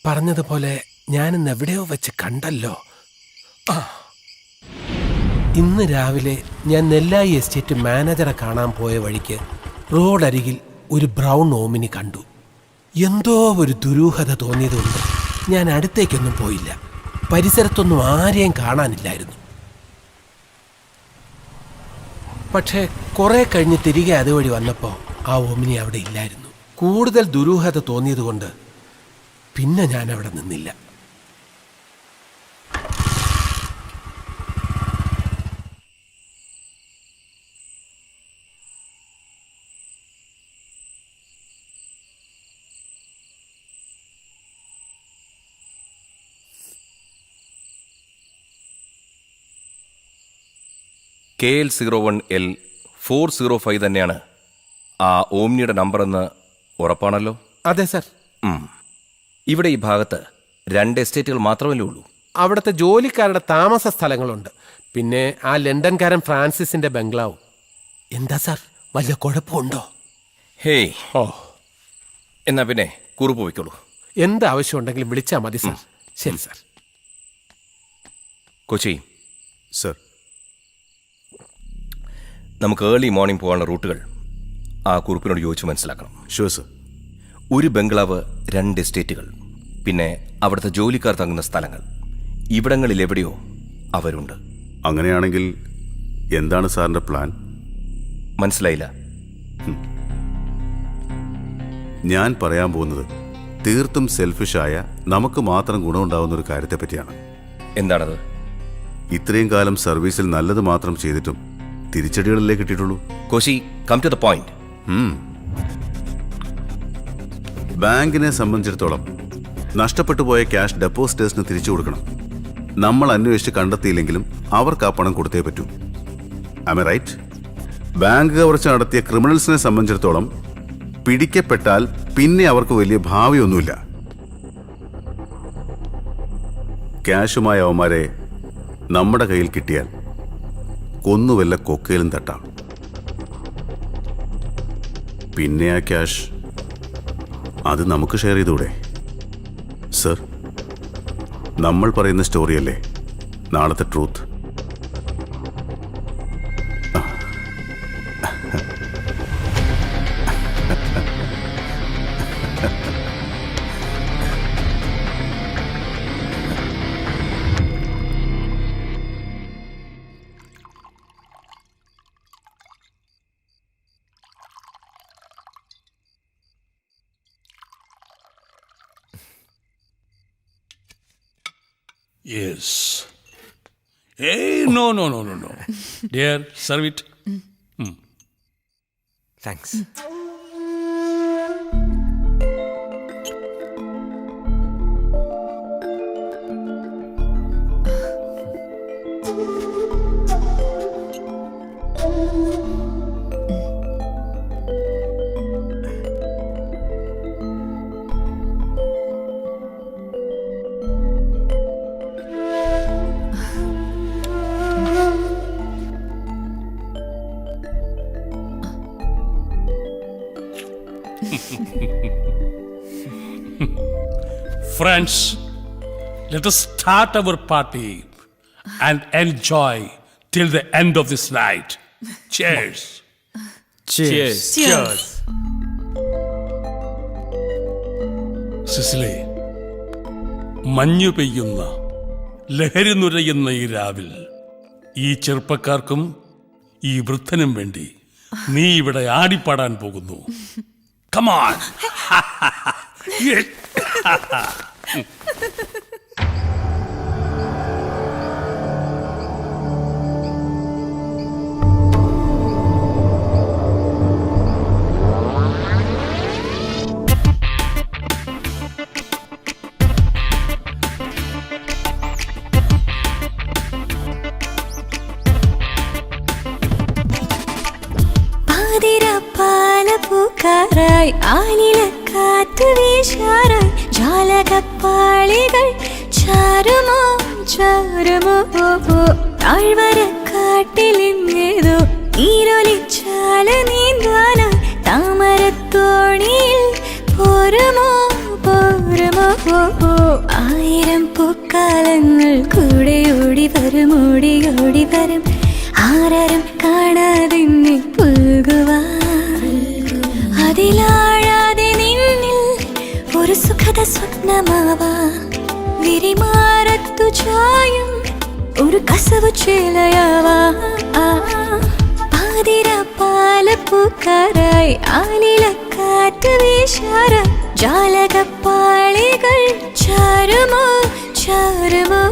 പറഞ്ഞതുപോലെ ഞാനിന്ന് എവിടെയോ വെച്ച് കണ്ടല്ലോ. ഇന്ന് രാവിലെ ഞാൻ നെല്ലായി എസ്റ്റേറ്റ് മാനേജറെ കാണാൻ പോയ വഴിക്ക് റോഡരികിൽ ഒരു ബ്രൗൺ ഓമിനി കണ്ടു. എന്തോ ഒരു ദുരൂഹത തോന്നിയതുകൊണ്ട് ഞാൻ അടുത്തേക്കൊന്നും പോയില്ല. പരിസരത്തൊന്നും ആരെയും കാണാനില്ലായിരുന്നു. പക്ഷേ കുറെ കഴിഞ്ഞ് തിരികെ അതുവഴി വന്നപ്പോൾ ആ ഓമിനി അവിടെ ഇല്ലായിരുന്നു. കൂടുതൽ ദുരൂഹത തോന്നിയതുകൊണ്ട് പിന്നെ ഞാൻ അവിടെ നിന്നില്ല. KL01L 405 തന്നെയാണ് ആ ഓമ്നിയുടെ നമ്പർ എന്ന് ഉറപ്പാണല്ലോ? അതെ സർ. ഇവിടെ ഈ ഭാഗത്ത് 2 എസ്റ്റേറ്റുകൾ മാത്രമല്ലേ ഉള്ളൂ? അവിടുത്തെ ജോലിക്കാരുടെ താമസ സ്ഥലങ്ങളുണ്ട്. പിന്നെ ആ ലണ്ടൻകാരൻ ഫ്രാൻസിസിന്റെ ബംഗ്ലാവും. എന്താ സാർ, വല്ല കുഴപ്പമുണ്ടോ? ഹേയ്, എന്നാ പിന്നെ കുറിപ്പ് വയ്ക്കുള്ളൂ. എന്താവശ്യം ഉണ്ടെങ്കിലും വിളിച്ചാൽ മതി സാർ. ശരി സാർ. കൊച്ചി, സർ. നമുക്ക് ഏർലി മോർണിംഗ് പോകാനുള്ള റൂട്ടുകൾ ആ കുറിപ്പിനോട് ചോദിച്ച് മനസ്സിലാക്കണം. Sure sir. ഒരു ബംഗ്ലാവ്, 2 എസ്റ്റേറ്റുകൾ, പിന്നെ അവിടുത്തെ ജോലിക്കാർ തങ്ങുന്ന സ്ഥലങ്ങൾ, ഇവിടങ്ങളിൽ എവിടെയോ അവരുണ്ട്. അങ്ങനെയാണെങ്കിൽ എന്താണ് സാറിന്റെ പ്ലാൻ? മനസ്സിലായില്ല. ഞാൻ പറയാൻ പോകുന്നത് തീർത്തും സെൽഫിഷായ നമുക്ക് മാത്രം ഗുണമുണ്ടാവുന്ന ഒരു കാര്യത്തെ പറ്റിയാണ്. എന്താണത്? ഇത്രയും കാലം സർവീസിൽ നല്ലത് മാത്രം ചെയ്തിട്ടും തിരിച്ചടികളിലേ കിട്ടിയിട്ടുള്ളൂ. Koshy, come to the point. ബാങ്കിനെ സംബന്ധിച്ചിടത്തോളം നഷ്ടപ്പെട്ടു പോയ ക്യാഷ് ഡെപ്പോസിറ്റേഴ്സിന് തിരിച്ചു കൊടുക്കണം. നമ്മൾ അന്വേഷിച്ച് കണ്ടെത്തിയില്ലെങ്കിലും അവർക്ക് ആ പണം കൊടുത്തേ പറ്റൂ. Am I right? ബാങ്ക് കവർച്ച നടത്തിയ ക്രിമിനൽസിനെ സംബന്ധിച്ചിടത്തോളം പിടിക്കപ്പെട്ടാൽ പിന്നെ അവർക്ക് വലിയ ഭാവിയൊന്നുമില്ല. ക്യാഷുമായ അവന്മാരെ നമ്മുടെ കയ്യിൽ കിട്ടിയാൽ കൊന്നുവല്ല കൊക്കയിലും തട്ടാം. പിന്നെ ആ ക്യാഷ് അത് നമുക്ക് ഷെയർ ചെയ്തൂടെ? സർ, നമ്മൾ പറയുന്ന സ്റ്റോറിയല്ലേ നാളത്തെ truth? Yes. Hey, no. Dear, serve it. Thanks. Friends, let us start our party and enjoy till the end of this night. Cheers. Cheers. Cheers. Cicily, മഞ്ഞു പെയ്യുന്ന ലഹരി നുരയുന്ന ഈ രാവിൽ ഈ ചെറുപ്പക്കാർക്കും ഈ വൃദ്ധനും വേണ്ടി നീ ഇവിടെ ആടിപ്പാടാൻ പോകുന്നു. Come on. പൂക്കാറായി ആലിലക്കാറ്റ് വീശാറായി ജാലകപ്പാളികൾ ചാരുമോ ചാരുമോ താഴ്വരക്കാട്ടിലിങ്ങേതോ ഈരൊലിച്ചാല നീന്താനായി താമരത്തോണിയിൽ പോരുമോ പോരുമോ. 1000 പൂക്കാലങ്ങൾ കൂടെ ഓടി വരും ഓടി ഓടി വരും ആരും കാണാതെ പുൽകുവാ. അതിലാഴാതെ നിന്നിൽ ഒരു സുഖദ സ്വപ്നമാവാ. വിരിമാറത്തു ചായും ഒരു കസവു ചേലയാവാ. പാതിരപ്പാലപ്പൂക്കാരായി ആലിലക്കാറ്റ് വീശാറായി ജാലകപ്പാളികൾ ചാരുമോ ചാരുമോ.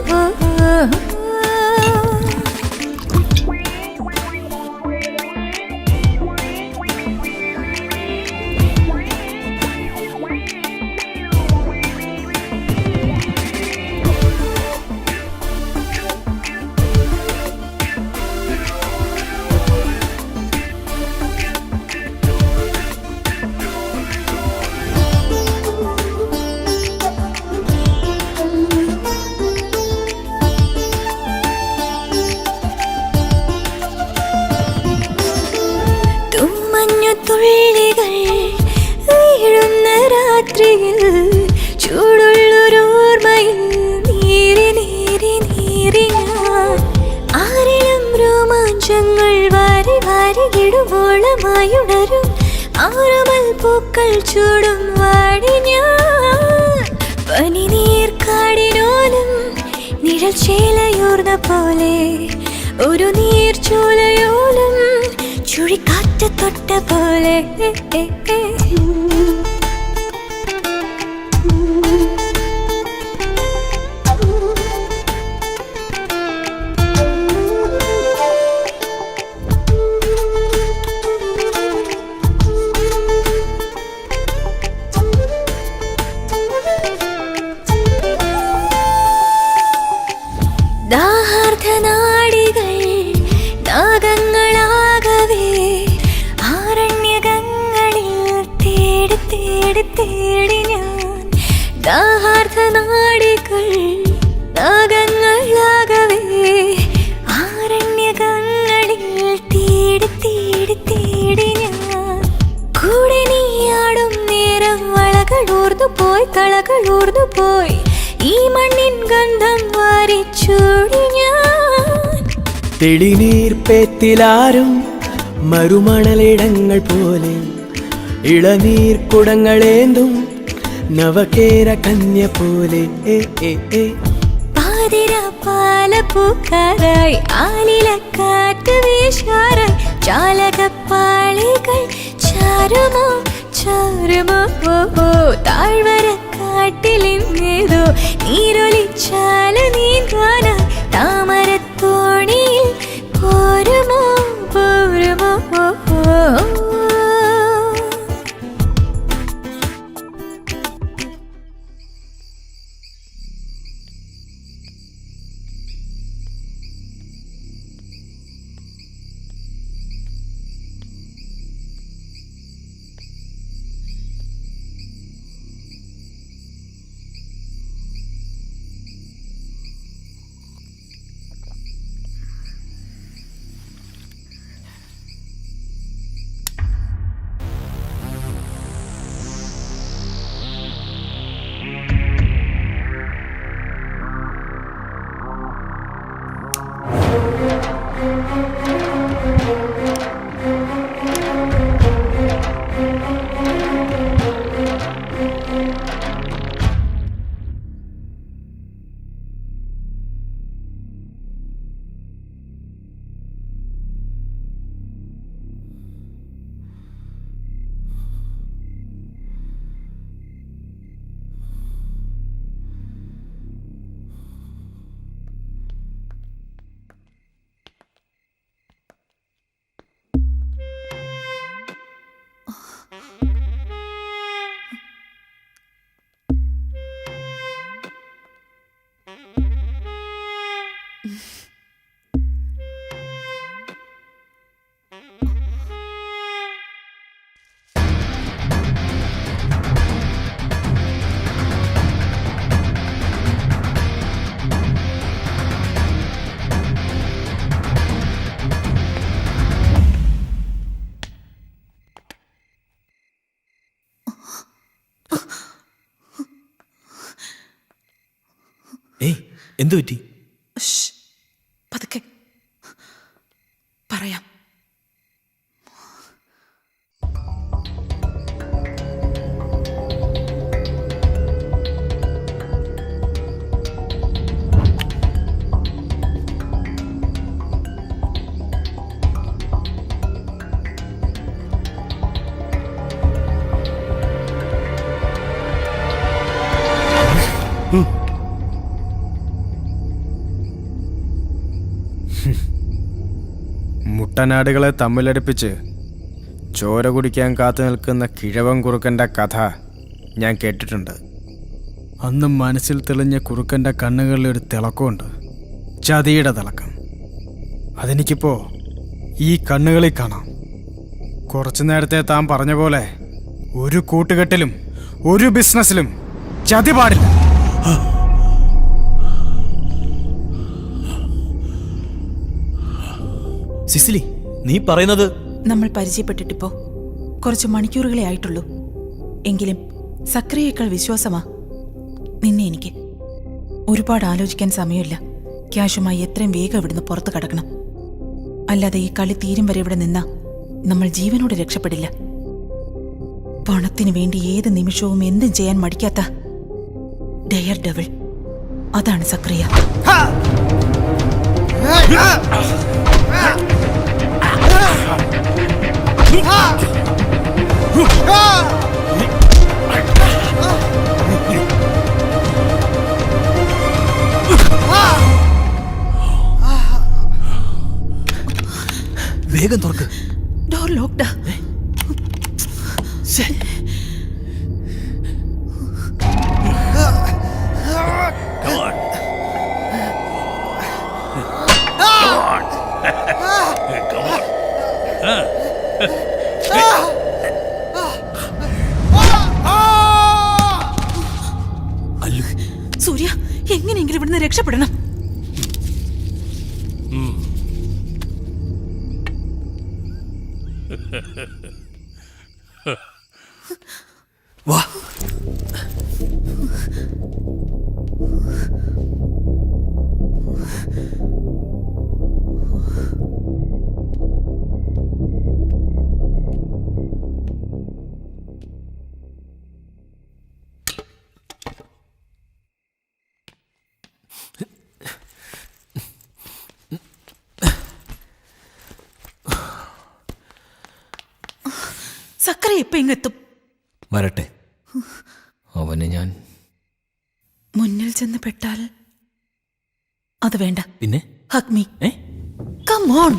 വേണുവോളമായുണരും ആറമൽ പൂക്കൾ ചൂടും വാടി ഞാൻ പനിനീർക്കാടിനോലും നിഴൽ ചേലയൂർന്ന പോലെ ഒരു നീർച്ചോലയോലും ചുഴിക്കാറ്റ് തൊട്ട പോലെ ദാഹാർദ്ധനാടികൾ നാഗങ്ങളാകവേ ആരണ്യകങ്ങളിൽ തേടി തേടി തേടി ഞാൻ ദാഹാർദ്ധനാടികൾ നാഗങ്ങളാകവേ ആരണ്യകങ്ങളിൽ തേടി തേടി തേടി ഞാൻ കൂടെ നീയാടും നേരം വളകൾ ഊർന്നു പോയി കളകൾ ഊർന്നു പോയി ഈ മണ്ണിൻ ഗന്ധം വാരിച്ചൂടി ഞാൻ തെളിനീർപ്പേത്തിലാരും മരുമണലിടങ്ങൾ പോലെ ഇളനീർ കുടങ്ങളേന്തും നവകേര കന്യ പോലെ പാതിര പാലപ്പൂക്കാരായി ആലിലക്കാറ്റ് വീശാറായി ചാലകപ്പാളികൾ ചാരുമോ ചാരുമോ താഴ്വര കാട്ടിലിങ്ങേതോ നീരൊലിച്ചാല നീന്താനായി താമരത്തോണിയിൽ പോരുമോ പോരുമോ എന്തു പറ്റി? പതുക്കെ പറയാം. മുട്ടനാടുകളെ തമ്മിലടുപ്പിച്ച് ചോര കുടിക്കാൻ കാത്തു നിൽക്കുന്ന കിഴവൻ കുറുക്കൻ്റെ കഥ ഞാൻ കേട്ടിട്ടുണ്ട്. അന്ന് മനസ്സിൽ തെളിഞ്ഞ കുറുക്കൻ്റെ കണ്ണുകളിലൊരു തിളക്കമുണ്ട്, ചതിയുടെ തിളക്കം. അതെനിക്കിപ്പോൾ ഈ കണ്ണുകളിൽ കാണാം. കുറച്ചു നേരത്തെ താൻ പറഞ്ഞ പോലെ ഒരു കൂട്ടുകെട്ടിലും ഒരു ബിസിനസ്സിലും ചതി പാടില്ല. സിസിലി, നീ പറയുന്നത്? നമ്മൾ പരിചയപ്പെട്ടിട്ടിപ്പോ കുറച്ച് മണിക്കൂറുകളെ ആയിട്ടുള്ളൂ. എങ്കിലും സക്രിയേക്കാൾ വിശ്വാസമാ നിന്നെ എനിക്ക്. ഒരുപാട് ആലോചിക്കാൻ സമയമില്ല. ക്യാഷുമായി എത്രയും വേഗം ഇവിടുന്ന് പുറത്ത് കടക്കണം. അല്ലാതെ ഈ കളി തീരും വരെ ഇവിടെ നിന്നാ നമ്മൾ ജീവനോട് രക്ഷപ്പെടില്ല. പണത്തിനു വേണ്ടി ഏത് നിമിഷവും എന്തും ചെയ്യാൻ മടിക്കാത്ത ഡെയർ ഡെവിൾ, അതാണ് സക്രിയ. വേഗം തുറക്ക്. ഡോർ ലോക്ക്ഡാ. സൂര്യ, എങ്ങനെയെങ്കിലും ഇവിടുന്ന് രക്ഷപ്പെടണം. വാ. സക്രിയ ഇപ്പൊ ഇങ്ങെത്തും. വരട്ടെ, അവനെ ഞാൻ മുന്നിൽ ചെന്ന് പെട്ടാൽ അത് വേണ്ട. പിന്നെ ഹഗ് മീ. Come on.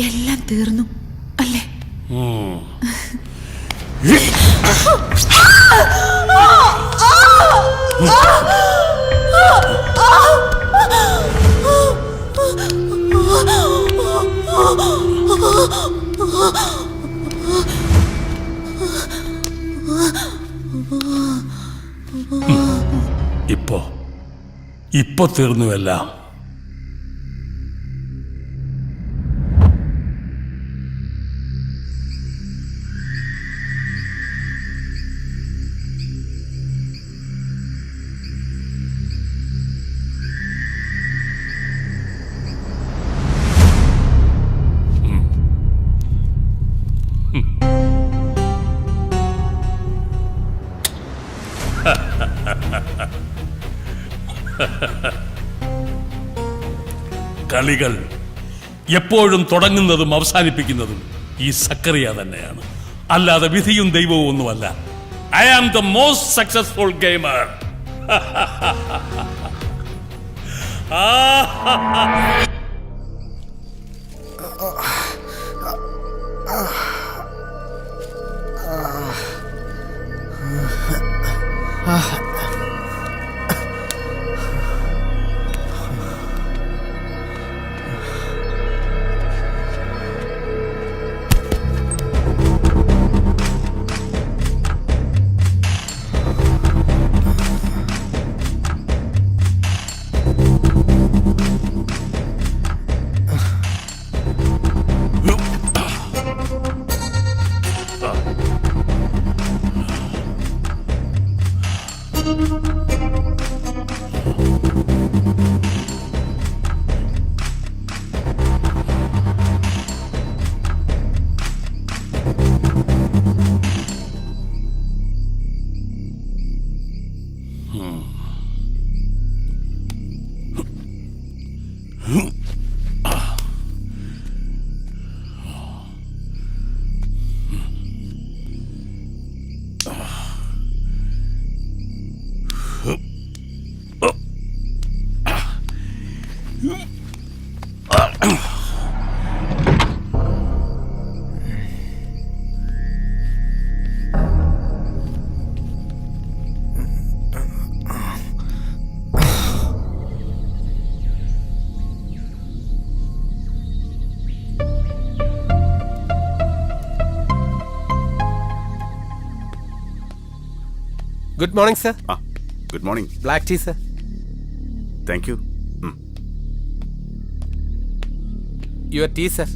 എല്ലാം തീർന്നു അല്ലേ? ഇപ്പൊ തീർന്നു എല്ലാം. കളികൾ എപ്പോഴും തുടങ്ങുന്നതും അവസാനിപ്പിക്കുന്നതും ഈ സക്കറിയ തന്നെയാണ്, അല്ലാതെ വിധിയും ദൈവവും ഒന്നുമല്ല. I am the most successful gamer. Good morning sir. Good morning. Black tea sir. Thank you. Your tea sir.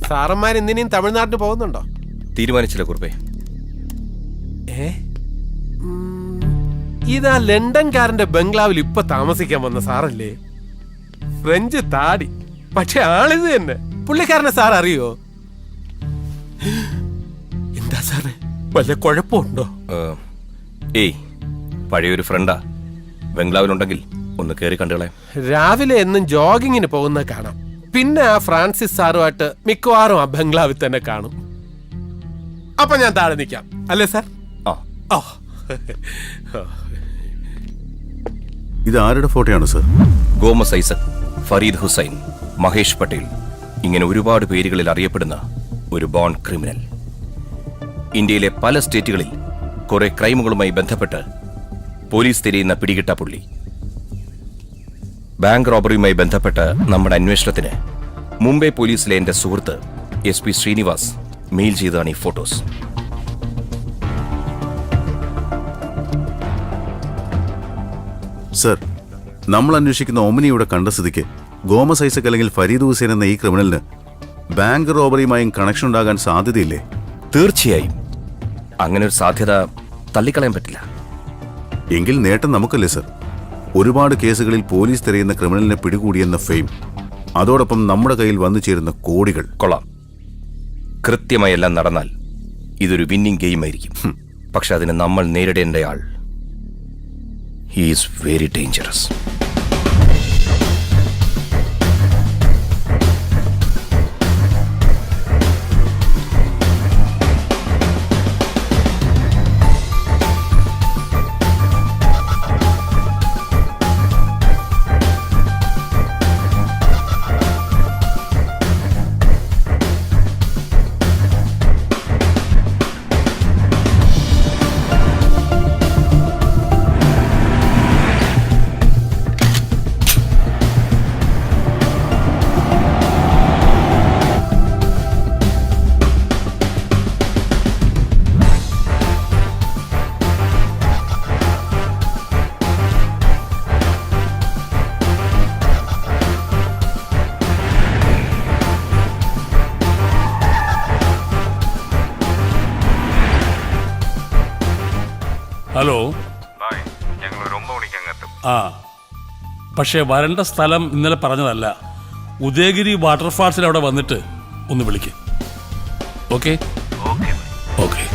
സാറന്മാർ ഇന്നിനിയും തമിഴ്നാട്ടിന് പോകുന്നുണ്ടോ? തീരുമാനിച്ചില്ല കുറുപ്പേ. ഇതാ ലണ്ടൻകാരന്റെ ബംഗ്ലാവിൽ ഇപ്പൊ താമസിക്കാൻ വന്ന സാറല്ലേ? ഫ്രഞ്ച് താടി, പക്ഷെ ആളിത് തന്നെ. പുള്ളിക്കാരനെ സാർ അറിയോ? എന്താ സാറേ, വല്ല കുഴപ്പമുണ്ടോ? ഏയ്, പഴയൊരു ഫ്രണ്ടാ. ബംഗ്ലാവിലുണ്ടെങ്കിൽ ഒന്ന് കയറി കണ്ടുകളെ. രാവിലെ എന്നും ജോഗിങ്ങിന് പോകുന്ന കാണാം. പിന്നെ ആ ഫ്രാൻസിസ് സാറുമായിട്ട് മിക്കവാറും ആ ബംഗ്ലാവിൽ തന്നെ കാണും. അപ്പൊ ഞാൻ താഴെ നിൽക്കാം അല്ലേ സാർ? ഇത് ആരുടെ ഫോട്ടോയാണ് സർ? ഗോമസ് ഐസക്, ഫരീദ് ഹുസൈൻ, മഹേഷ് പട്ടേൽ, ഇങ്ങനെ ഒരുപാട് പേരുകളിൽ അറിയപ്പെടുന്ന ഒരു ബോൺ ക്രിമിനൽ. ഇന്ത്യയിലെ പല സ്റ്റേറ്റുകളിൽ കുറെ ക്രൈമുകളുമായി ബന്ധപ്പെട്ട് പോലീസ് തിരയുന്ന പിടികിട്ട പുള്ളി. ബാങ്ക് റോബറിയുമായി ബന്ധപ്പെട്ട് നമ്മുടെ അന്വേഷണത്തിന് മുംബൈ പോലീസിലെ എന്റെ സുഹൃത്ത് SP ശ്രീനിവാസ് മെയിൽ ചെയ്തതാണ് ഈ ഫോട്ടോസ്. സർ, നമ്മൾ അന്വേഷിക്കുന്ന ഓമനിയുടെ കണ്ട സ്ഥിതിക്ക് ഗോമസ് ഐസക് അല്ലെങ്കിൽ ഫരീദ് ഹുസൈൻ എന്ന ഈ ക്രിമിനലിന് ബാങ്ക് റോബറിയുമായും കണക്ഷൻ ഉണ്ടാകാൻ സാധ്യതയില്ലേ? തീർച്ചയായും അങ്ങനെ ഒരു സാധ്യത തള്ളിക്കളയാൻ പറ്റില്ല. എങ്കിൽ നേട്ടം നമുക്കല്ലേ സർ? ഒരുപാട് കേസുകളിൽ പോലീസ് തിരയുന്ന ക്രിമിനലിനെ പിടികൂടിയെന്ന ഫെയിം, അതോടൊപ്പം നമ്മുടെ കയ്യിൽ വന്നു ചേരുന്ന കോടികൾ. കൊള്ളാം. കൃത്യമായി എല്ലാം നടന്നാൽ ഇതൊരു വിന്നിംഗ് ഗെയിം ആയിരിക്കും. പക്ഷെ അതിന് നമ്മൾ നേരിടേണ്ടയാൾ he is very dangerous. Hello. ആ, പക്ഷേ വരേണ്ട സ്ഥലം ഇന്നലെ പറഞ്ഞതല്ല. ഉദയഗിരി വാട്ടർഫാൾസിൽ അവിടെ വന്നിട്ട് ഒന്ന് വിളിക്ക്. Okay okay.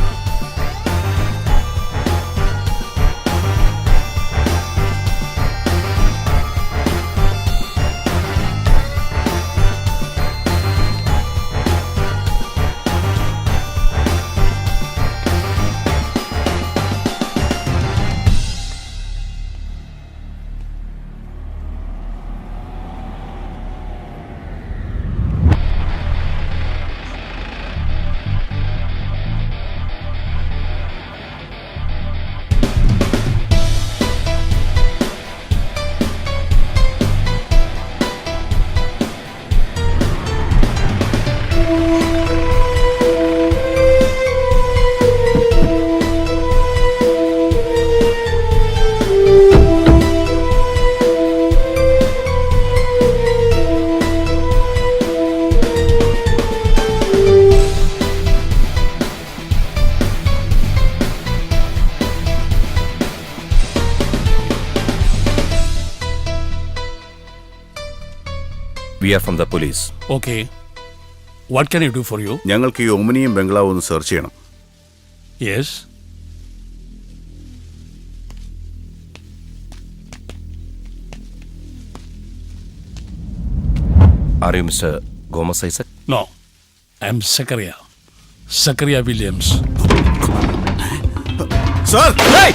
We are from the police. Okay. What can I do for you? ഞങ്ങൾക്ക് ഈ ഒമിനിയും ബംഗ്ലാവും ഒന്ന് സെർച്ച് ചെയ്യണം. Yes. Are you Mr. Gomez Isaac? No. I'm Zakaria. Zakaria Williams. Sir! Hey!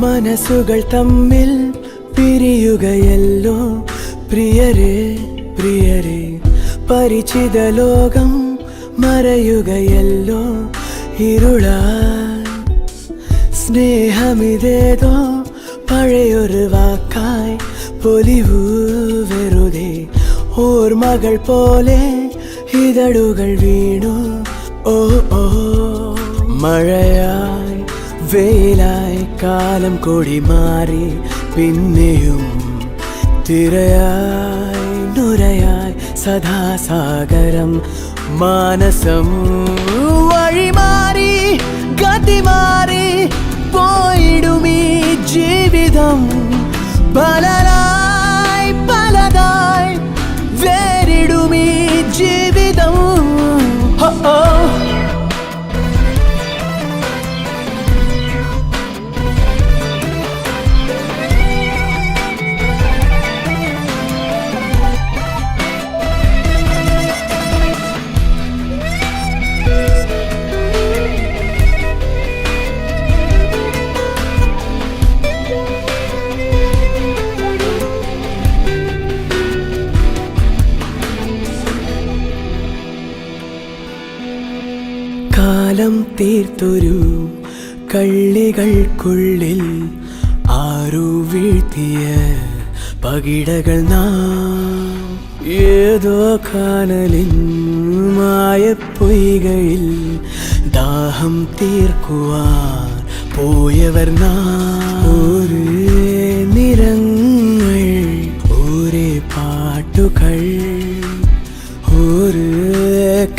മനസ്സുകൾ തമ്മിൽ പിരിയുകയല്ലോ പ്രിയരെ പ്രിയരെ, പരിചിത ലോകം മറയുകയല്ലോ ഇരുളാൻ. സ്നേഹമിതേതോ പഴയൊരു വാക്കായി പൊലിവു വെറുതെ, ഓർമ്മകൾ പോലെ ഇതളുകൾ വീണു. ഓ ഓ മഴയായി വെയിലായി കാലം കൊടി മാറി, പിന്നെയും തിരയായി നുരയായി സദാസാഗരം മാനസം. വഴിമാറി ഗതി മാറി പോയിടുമീ ജീവിതം, പലരായി പലതായി വേറിടുമീ ജീവിതം. ഓ കാലം തീർത്തൊരു കള്ളികൾക്കുള്ളിൽ ആരു വീഴ്ത്തിയ പകിടകൾ നാം. ഏതോ കാനലിൻ മായപ്പൊയ്കയിൽ ദാഹം തീർക്കുവാൻ പോയവർ നാം. ഒരേ നിറങ്ങൾ ഒരേ പാട്ടുകൾ ഒരേ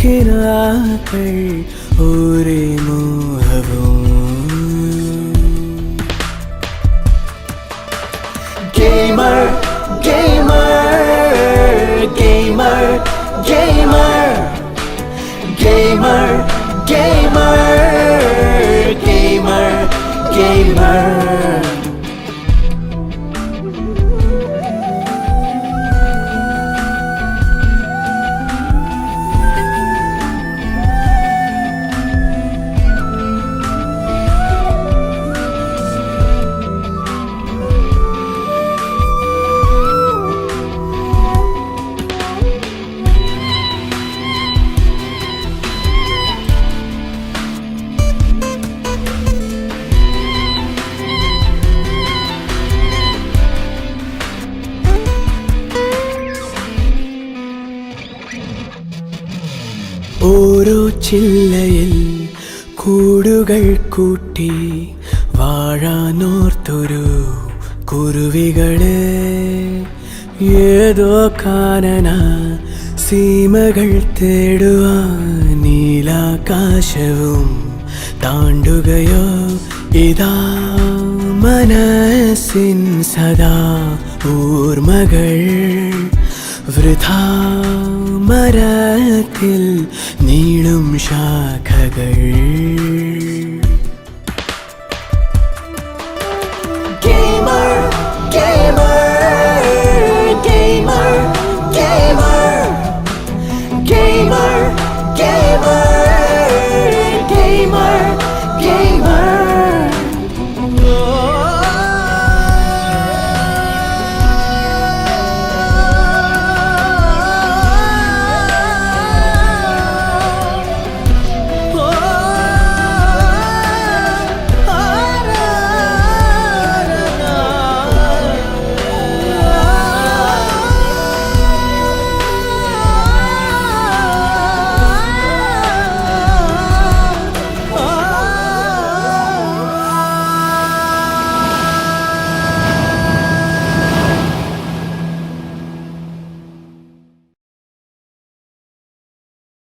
കിനാക്കൾ ഒരേ മോഹവും. Gamer, gamer, gamer, gamer, gamer, gamer, gamer, gamer. ഓരോ ചില്ലയിൽ കൂടുകൾ കൂട്ടി വാഴാനോർത്തൊരു കുരുവികളെ, ഏതോ കാനന സീമകൾ തേടുവാൻ നീലാകാശവും താണ്ടുകയോ ഇതാ മനസ്സിൻ സദാ ഓർമ്മകൾ വൃഥാ മരത്തിൽ നീളും ശാഖകൾ